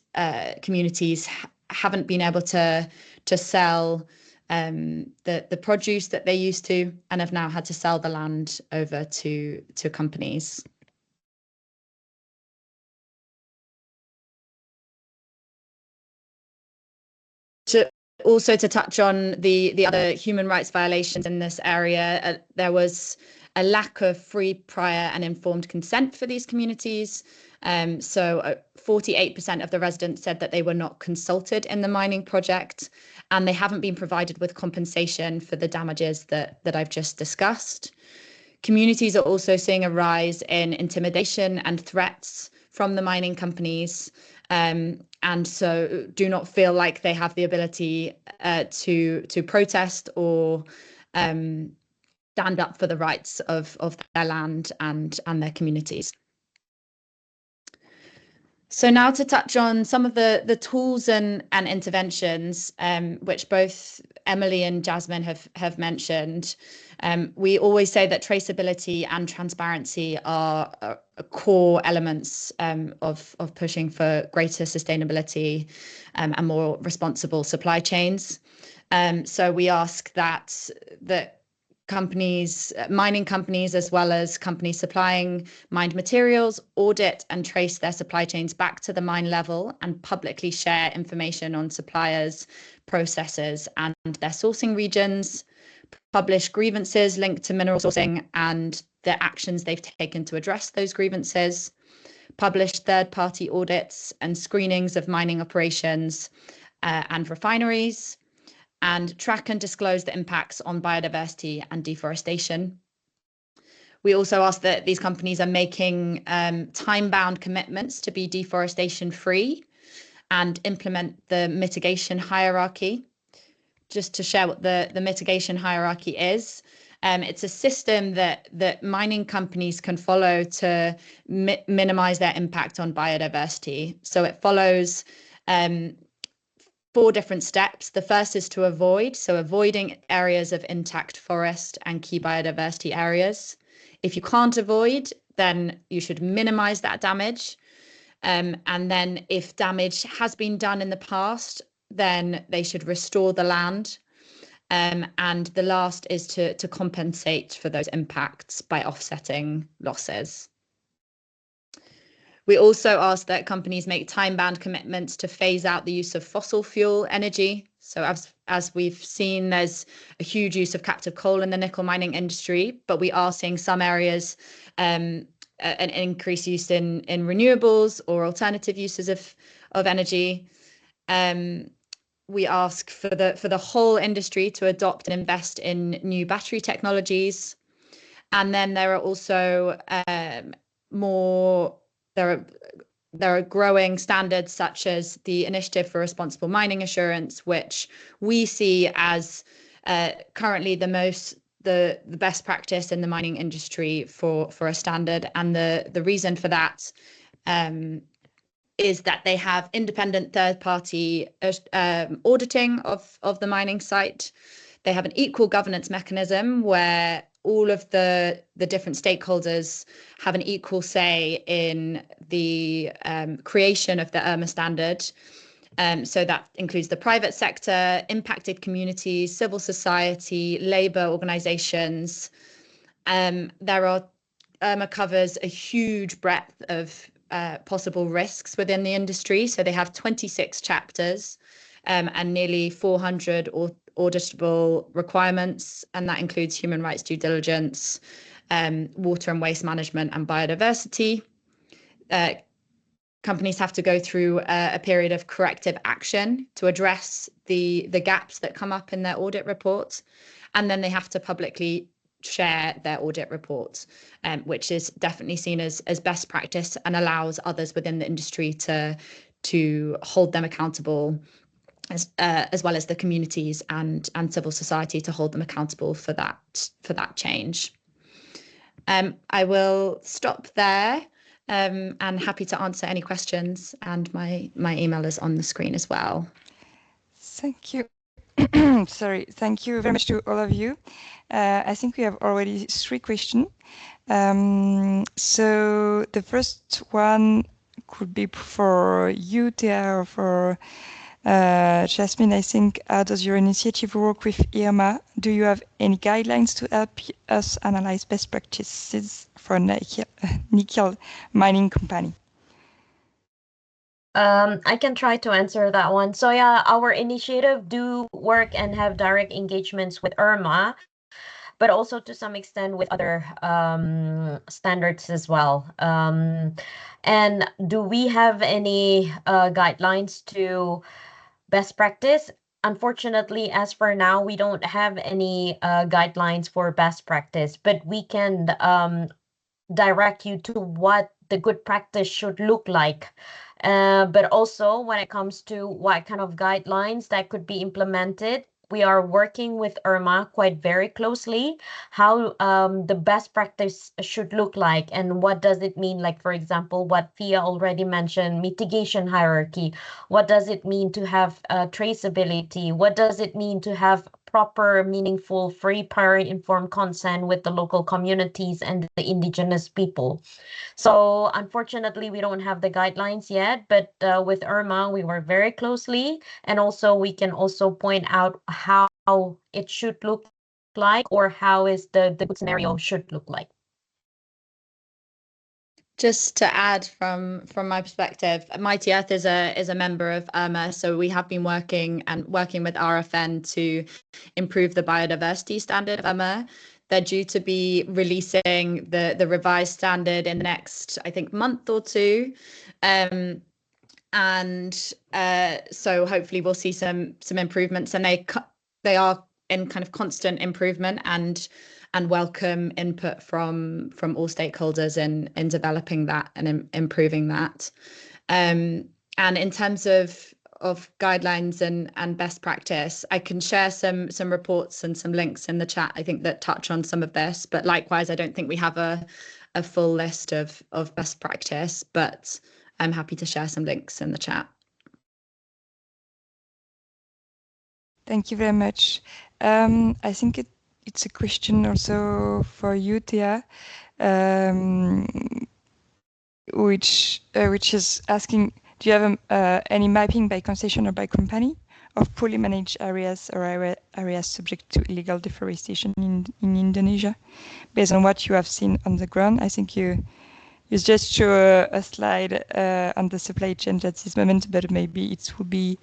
communities haven't been able to sell the produce that they used to, and have now had to sell the land over to companies. Also to touch on the other human rights violations in this area, there was a lack of free, prior and informed consent for these communities. So 48% of the residents said that they were not consulted in the mining project, and they haven't been provided with compensation for the damages that I've just discussed. Communities are also seeing a rise in intimidation and threats from the mining companies, and so do not feel like they have the ability to protest or stand up for the rights of their land and their communities. So now to touch on some of the tools and interventions, which both Emily and Jasmine have mentioned. We always say that traceability and transparency are core elements of pushing for greater sustainability and more responsible supply chains. So we ask that mining companies, as well as companies supplying mined materials, audit and trace their supply chains back to the mine level and publicly share information on suppliers, processes and their sourcing regions, publish grievances linked to mineral sourcing and the actions they've taken to address those grievances, publish third-party audits and screenings of mining operations and refineries, and track and disclose the impacts on biodiversity and deforestation. We also ask that these companies are making time-bound commitments to be deforestation-free and implement the mitigation hierarchy. Just to share what the mitigation hierarchy is, it's a system that mining companies can follow to minimize their impact on biodiversity. So it follows 4 different steps. The first is to avoiding areas of intact forest and key biodiversity areas. If you can't avoid, then you should minimize that damage. And then if damage has been done in the past, then they should restore the land. And the last is to compensate for those impacts by offsetting losses. We also ask that companies make time-bound commitments to phase out the use of fossil fuel energy. So as we've seen, there's a huge use of captive coal in the nickel mining industry, but we are seeing some areas an increased use in renewables or alternative uses of energy. We ask for the whole industry to adopt and invest in new battery technologies. And then there are also there are growing standards such as the Initiative for Responsible Mining Assurance, which we see as currently the best practice in the mining industry for a standard. And the reason for that is that they have independent third-party auditing of the mining site. They have an equal governance mechanism where all of the different stakeholders have an equal say in the creation of the IRMA standard. So that includes the private sector, impacted communities, civil society, labour organisations. IRMA covers a huge breadth of possible risks within the industry. So they have 26 chapters and nearly 400 auditable requirements, and that includes human rights due diligence, water and waste management, and biodiversity. Companies have to go through a period of corrective action to address the gaps that come up in their audit reports, and then they have to publicly share their audit reports, which is definitely seen as best practice and allows others within the industry to hold them accountable, as well as the communities and civil society to hold them accountable for that change. I will stop there and happy to answer any questions, and my email is on the screen as well. Thank you. Sorry, thank you very much to all of you. I think we have already 3 questions. So the first one could be for you, Thea, or for Jasmine. I think, how does your initiative work with IRMA? Do you have any guidelines to help us analyze best practices for nickel mining company? I can try to answer that one. So yeah, our initiative do work and have direct engagements with IRMA, but also to some extent with other standards as well. And do we have any guidelines to best practice? Unfortunately, as for now, we don't have any guidelines for best practice, but we can direct you to what the good practice should look like. But also when it comes to what kind of guidelines that could be implemented, we are working with IRMA quite very closely, how the best practice should look like and what does it mean, like, for example, what Thea already mentioned, mitigation hierarchy. What does it mean to have traceability? What does it mean to have proper, meaningful, free, prior informed consent with the local communities and the indigenous people? So unfortunately, we don't have the guidelines yet, but with IRMA, we work very closely. And also we can also point out how it should look like, or how is the good scenario should look like. Just to add from my perspective, Mighty Earth is a member of IRMA, so we have been working with RFN to improve the biodiversity standard of IRMA. They're due to be releasing the revised standard in the next, I think, month or 2. So hopefully we'll see some improvements, and they are in kind of constant improvement and welcome input from all stakeholders in developing that and improving that. And in terms of guidelines and best practice, I can share some reports and some links in the chat, I think, that touch on some of this, but likewise, I don't think we have a full list of best practice, but I'm happy to share some links in the chat. Thank you very much. I think it's a question also for you, Thea, which is asking, do you have any mapping by concession or by company, of poorly managed areas or areas subject to illegal deforestation in Indonesia, based on what you have seen on the ground? I think you just show a slide on the supply chain at this moment, but maybe it will be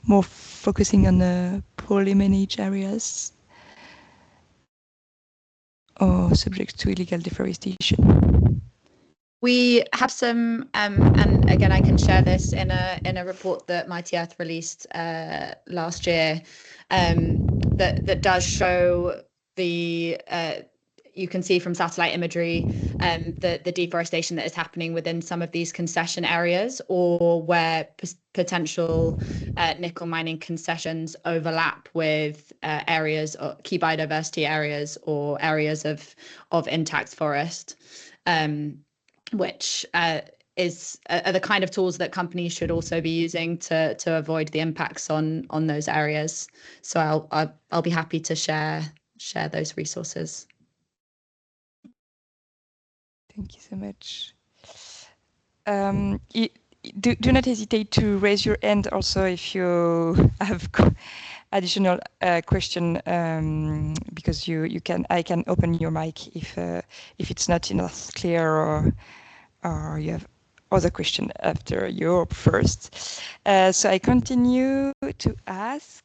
more focusing on the poorly managed areas or subject to illegal deforestation. We have some, and again, I can share this in a report that Mighty Earth released last year, that does show the you can see from satellite imagery the deforestation that is happening within some of these concession areas, or where potential nickel mining concessions overlap with areas, or key biodiversity areas, or areas of intact forest. Which are the kind of tools that companies should also be using to avoid the impacts on those areas. So I'll be happy to share those resources. Thank you so much. Do not hesitate to raise your hand also if you have additional question, because I can open your mic if it's not enough clear, or you have other question after your first. So I continue to ask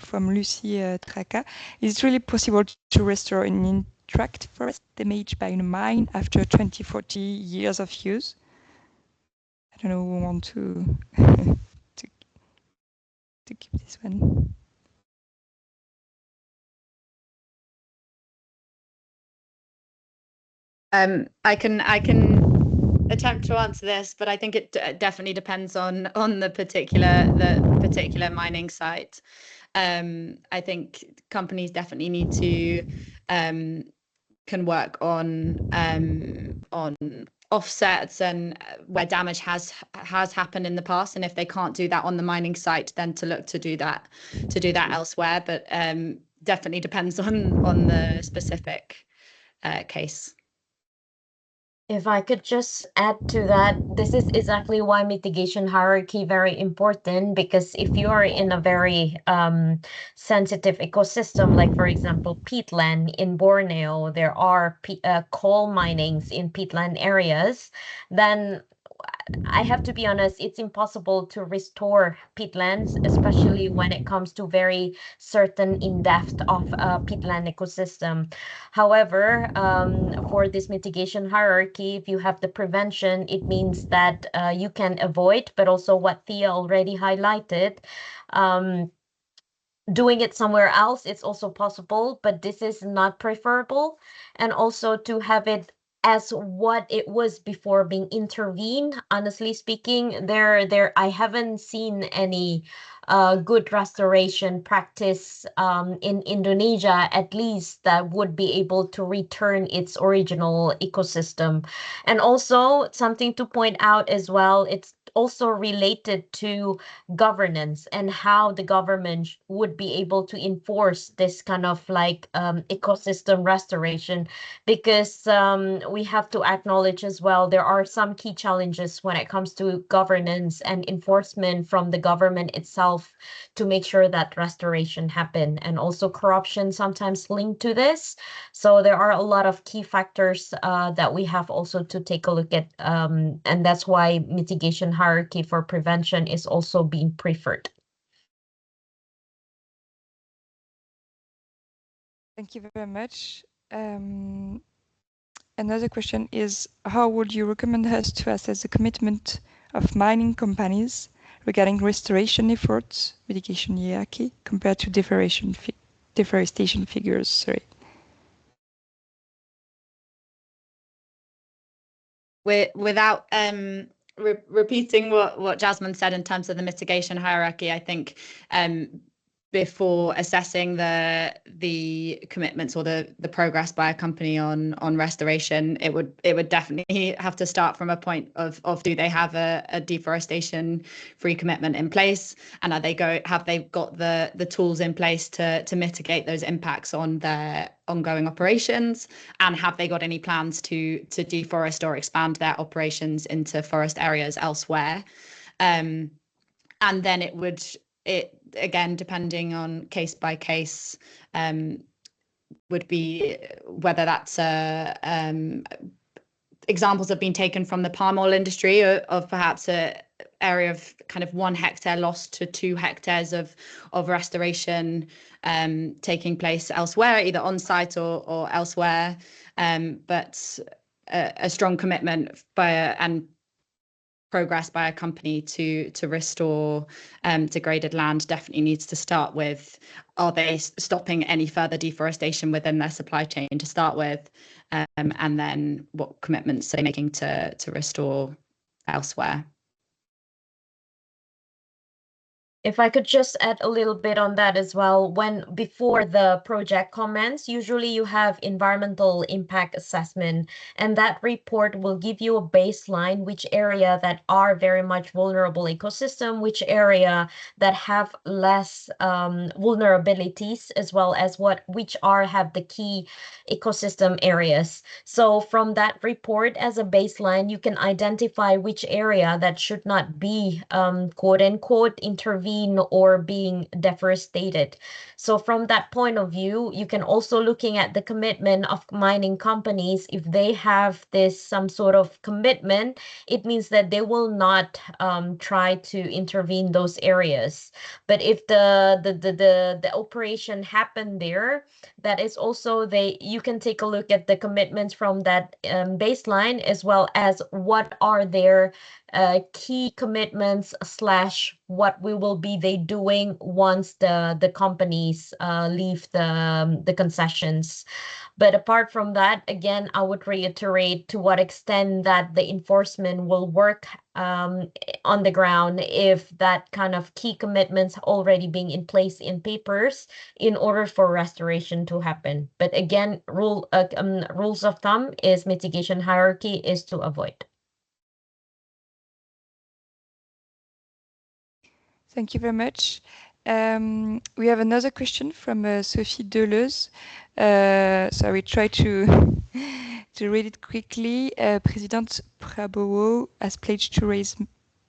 from Lucy Traka: is it really possible to restore an intact forest damaged by a mine after 20-40 years of use? I don't know who want to to keep this one. I can attempt to answer this, but I think it definitely depends on the particular mining site. I think companies definitely need to can work on offsets and where damage has happened in the past, and if they can't do that on the mining site, then to look to do that elsewhere. But definitely depends on the specific case. If I could just add to that, this is exactly why mitigation hierarchy very important, because if you are in a very sensitive ecosystem, like for example peatland in Borneo, there are coal minings in peatland areas, then I have to be honest, it's impossible to restore peatlands, especially when it comes to very certain in depth of peatland ecosystem. However, for this mitigation hierarchy, if you have the prevention, it means that you can avoid, but also what Thea already highlighted, doing it somewhere else, it's also possible, but this is not preferable. And also to have it as what it was before being intervened. Honestly speaking, I haven't seen any good restoration practice in Indonesia, at least, that would be able to return its original ecosystem. And also something to point out as well, it's also related to governance and how the government would be able to enforce this kind of like ecosystem restoration, because we have to acknowledge as well there are some key challenges when it comes to governance and enforcement from the government itself to make sure that restoration happen, and also corruption sometimes linked to this. So there are a lot of key factors that we have also to take a look at, and that's why mitigation hierarchy for prevention is also being preferred. Thank you very much. Another question is, how would you recommend us to assess the commitment of mining companies regarding restoration efforts, mitigation hierarchy, compared to deforestation figures? Sorry. Without repeating what Jasmine said in terms of the mitigation hierarchy, I think before assessing the commitments or the progress by a company on restoration, it would definitely have to start from a point of do they have a deforestation free commitment in place, and have they got the tools in place to mitigate those impacts on their ongoing operations, and have they got any plans to deforest or expand their operations into forest areas elsewhere. And then again, depending on case by case, would be whether that's examples have been taken from the palm oil industry of perhaps a area of kind of 1 hectare lost to 2 hectares of restoration taking place elsewhere, either on site or elsewhere. But a strong commitment and progress by a company to restore degraded land definitely needs to start with, are they stopping any further deforestation within their supply chain to start with, and then what commitments are they making to restore elsewhere. If I could just add a little bit on that as well, before the project commence, usually you have environmental impact assessment, and that report will give you a baseline, which area that are very much vulnerable ecosystem, which area that have less vulnerabilities, as well as which have the key ecosystem areas. So from that report as a baseline, you can identify which area that should not be quote unquote intervened or being deforested. So from that point of view, you can also looking at the commitment of mining companies. If they have some sort of commitment, it means that they will not try to intervene those areas. But if the operation happened there, that is also you can take a look at the commitments from that baseline, as well as what are their key commitments / what we will be they doing once the companies leave the concessions. But apart from that, again, I would reiterate to what extent that the enforcement will work on the ground if that kind of key commitments already being in place in papers in order for restoration to happen. But again, rules of thumb is mitigation hierarchy is to avoid. Thank you very much. We have another question from Sophie Deleuze. So I will try to read it quickly. President Prabowo has pledged to raise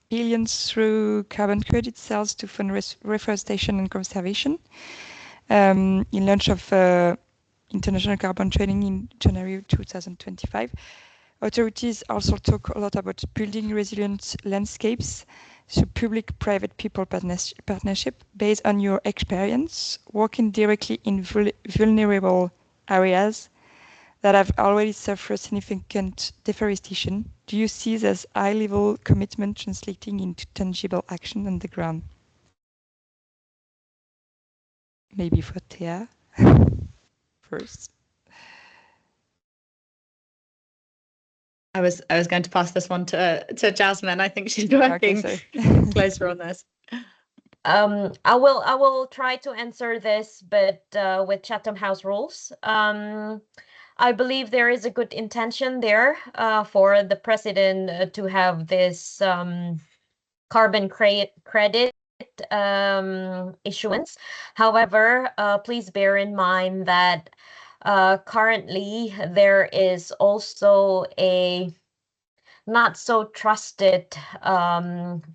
billions through carbon credit sales to fund reforestation and conservation. In launch of international carbon trading in January 2025. Authorities also talk a lot about building resilient landscapes through public-private people partnership. Based on your experience, working directly in vulnerable areas that have already suffered significant deforestation, do you see this high-level commitment translating into tangible action on the ground? Maybe for Thea first. I was going to pass this one to Jasmine. I think she's working closer on this. I will try to answer this, but with Chatham House rules. I believe there is a good intention there for the president to have this carbon credit issuance. However, please bear in mind that currently there is also a not so trusted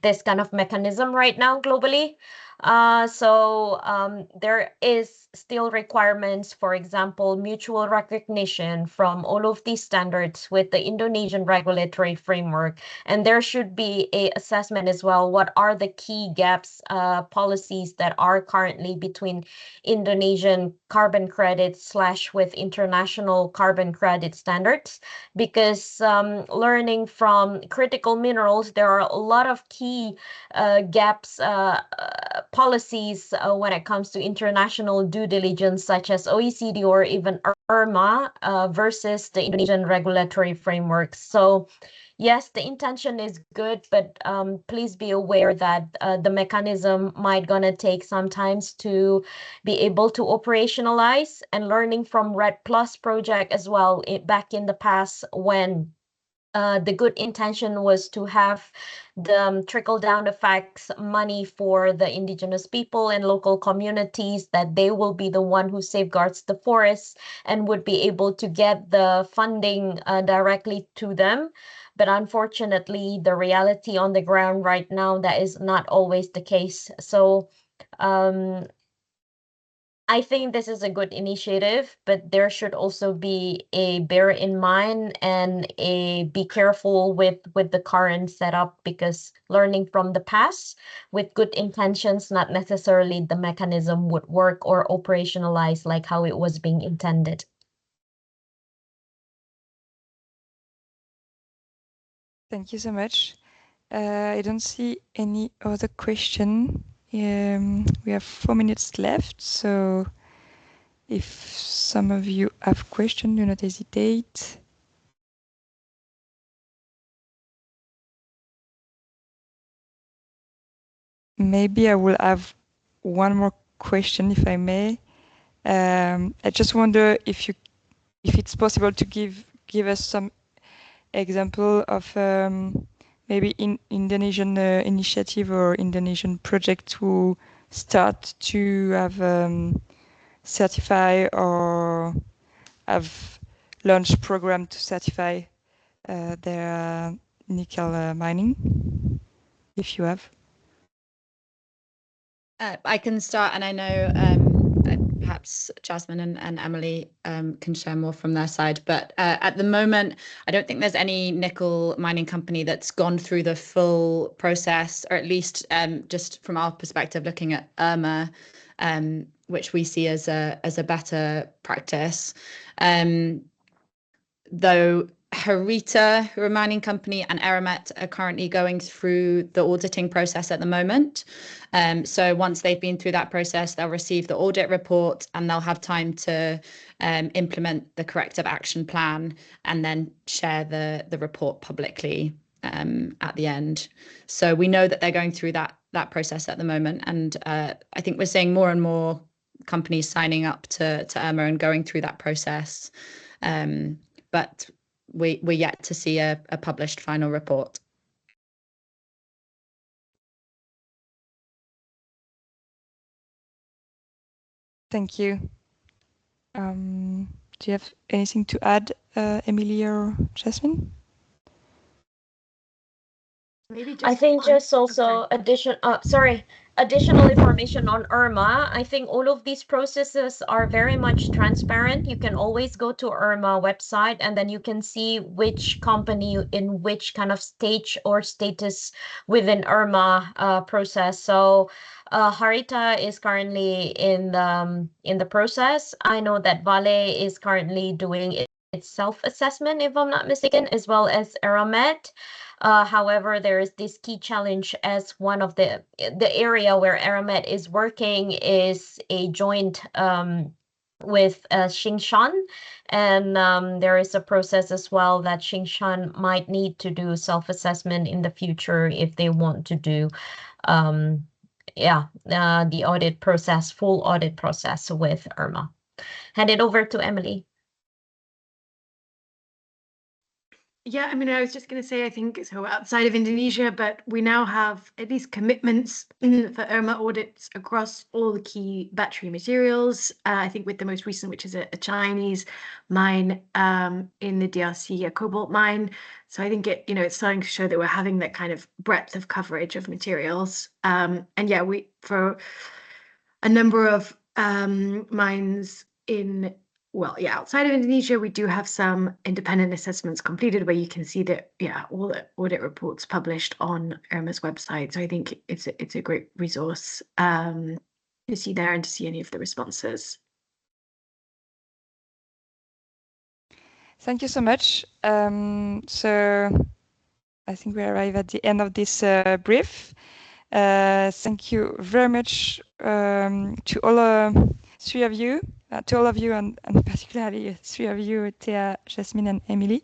this kind of mechanism right now globally. So there is still requirements, for example, mutual recognition from all of these standards with the Indonesian regulatory framework. And there should be a assessment as well. What are the key gaps, policies that are currently between Indonesian carbon credits / with international carbon credit standards? Because learning from critical minerals, there are a lot of key gaps, policies when it comes to international due diligence, such as OECD or even IRMA versus the Indonesian regulatory framework. So yes, the intention is good, but please be aware that the mechanism might gonna take some time to be able to operationalize, and learning from Red Plus project as well back in the past when the good intention was to have the trickle-down effects money for the indigenous people and local communities, that they will be the one who safeguards the forests and would be able to get the funding directly to them. But unfortunately, the reality on the ground right now, that is not always the case. So I think this is a good initiative, but there should also be a bear in mind and a be careful with the current setup, because learning from the past with good intentions, not necessarily the mechanism would work or operationalize like how it was being intended. Thank you so much. I don't see any other question. We have 4 minutes left, so if some of you have questions, do not hesitate. Maybe I will have one more question, if I may. I just wonder if it's possible to give us some example of maybe in Indonesian initiative or Indonesian project who start to have certify or have launched program to certify their nickel mining, if you have. I can start, and I know perhaps Jasmine and Emily can share more from their side. But at the moment, I don't think there's any nickel mining company that's gone through the full process, or at least just from our perspective, looking at IRMA, which we see as a better practice. Though Harita, who are a mining company, and Eramet are currently going through the auditing process at the moment. So once they've been through that process, they'll receive the audit report and they'll have time to implement the corrective action plan and then share the report publicly at the end. So we know that they're going through that process at the moment. And I think we're seeing more and more companies signing up to IRMA and going through that process. But we're yet to see a published final report. Thank you. Do you have anything to add, Emily or Jasmine? Maybe just I think just also additional information on IRMA. I think all of these processes are very much transparent. You can always go to IRMA website and then you can see which company in which kind of stage or status within IRMA process. So Harita is currently in the process. I know that Vale is currently doing its self-assessment, if I'm not mistaken, as well as Eramet. However, there is this key challenge, as one of the area where Eramet is working is a joint with Xingshan, and there is a process as well that Xingshan might need to do self-assessment in the future if they want to do the audit process, full audit process with IRMA. Hand it over to Emily. Yeah, I mean, I was just going to say, I think so outside of Indonesia, but we now have at least commitments for IRMA audits across all the key battery materials. I think with the most recent, which is a Chinese mine in the DRC, a cobalt mine. So I think it's starting to show that we're having that kind of breadth of coverage of materials. And yeah, for a number of mines outside of Indonesia, we do have some independent assessments completed where you can see that, all the audit reports published on IRMA's website. So I think it's a great resource to see there and to see any of the responses. Thank you so much. So I think we arrive at the end of this brief. Thank you very much to all three of you, and particularly three of you, Thea, Jasmine, and Emily.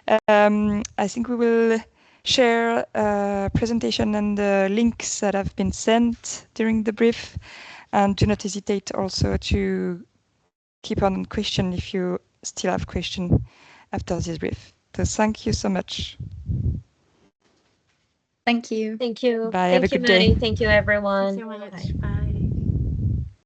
I think we will share a presentation and the links that have been sent during the brief, and do not hesitate also to keep on question if you still have questions after this brief. So thank you so much. Thank you. Thank you. Bye. Thank Have a you, good day. Maddie. Thank you, everyone. Thanks so much. Bye.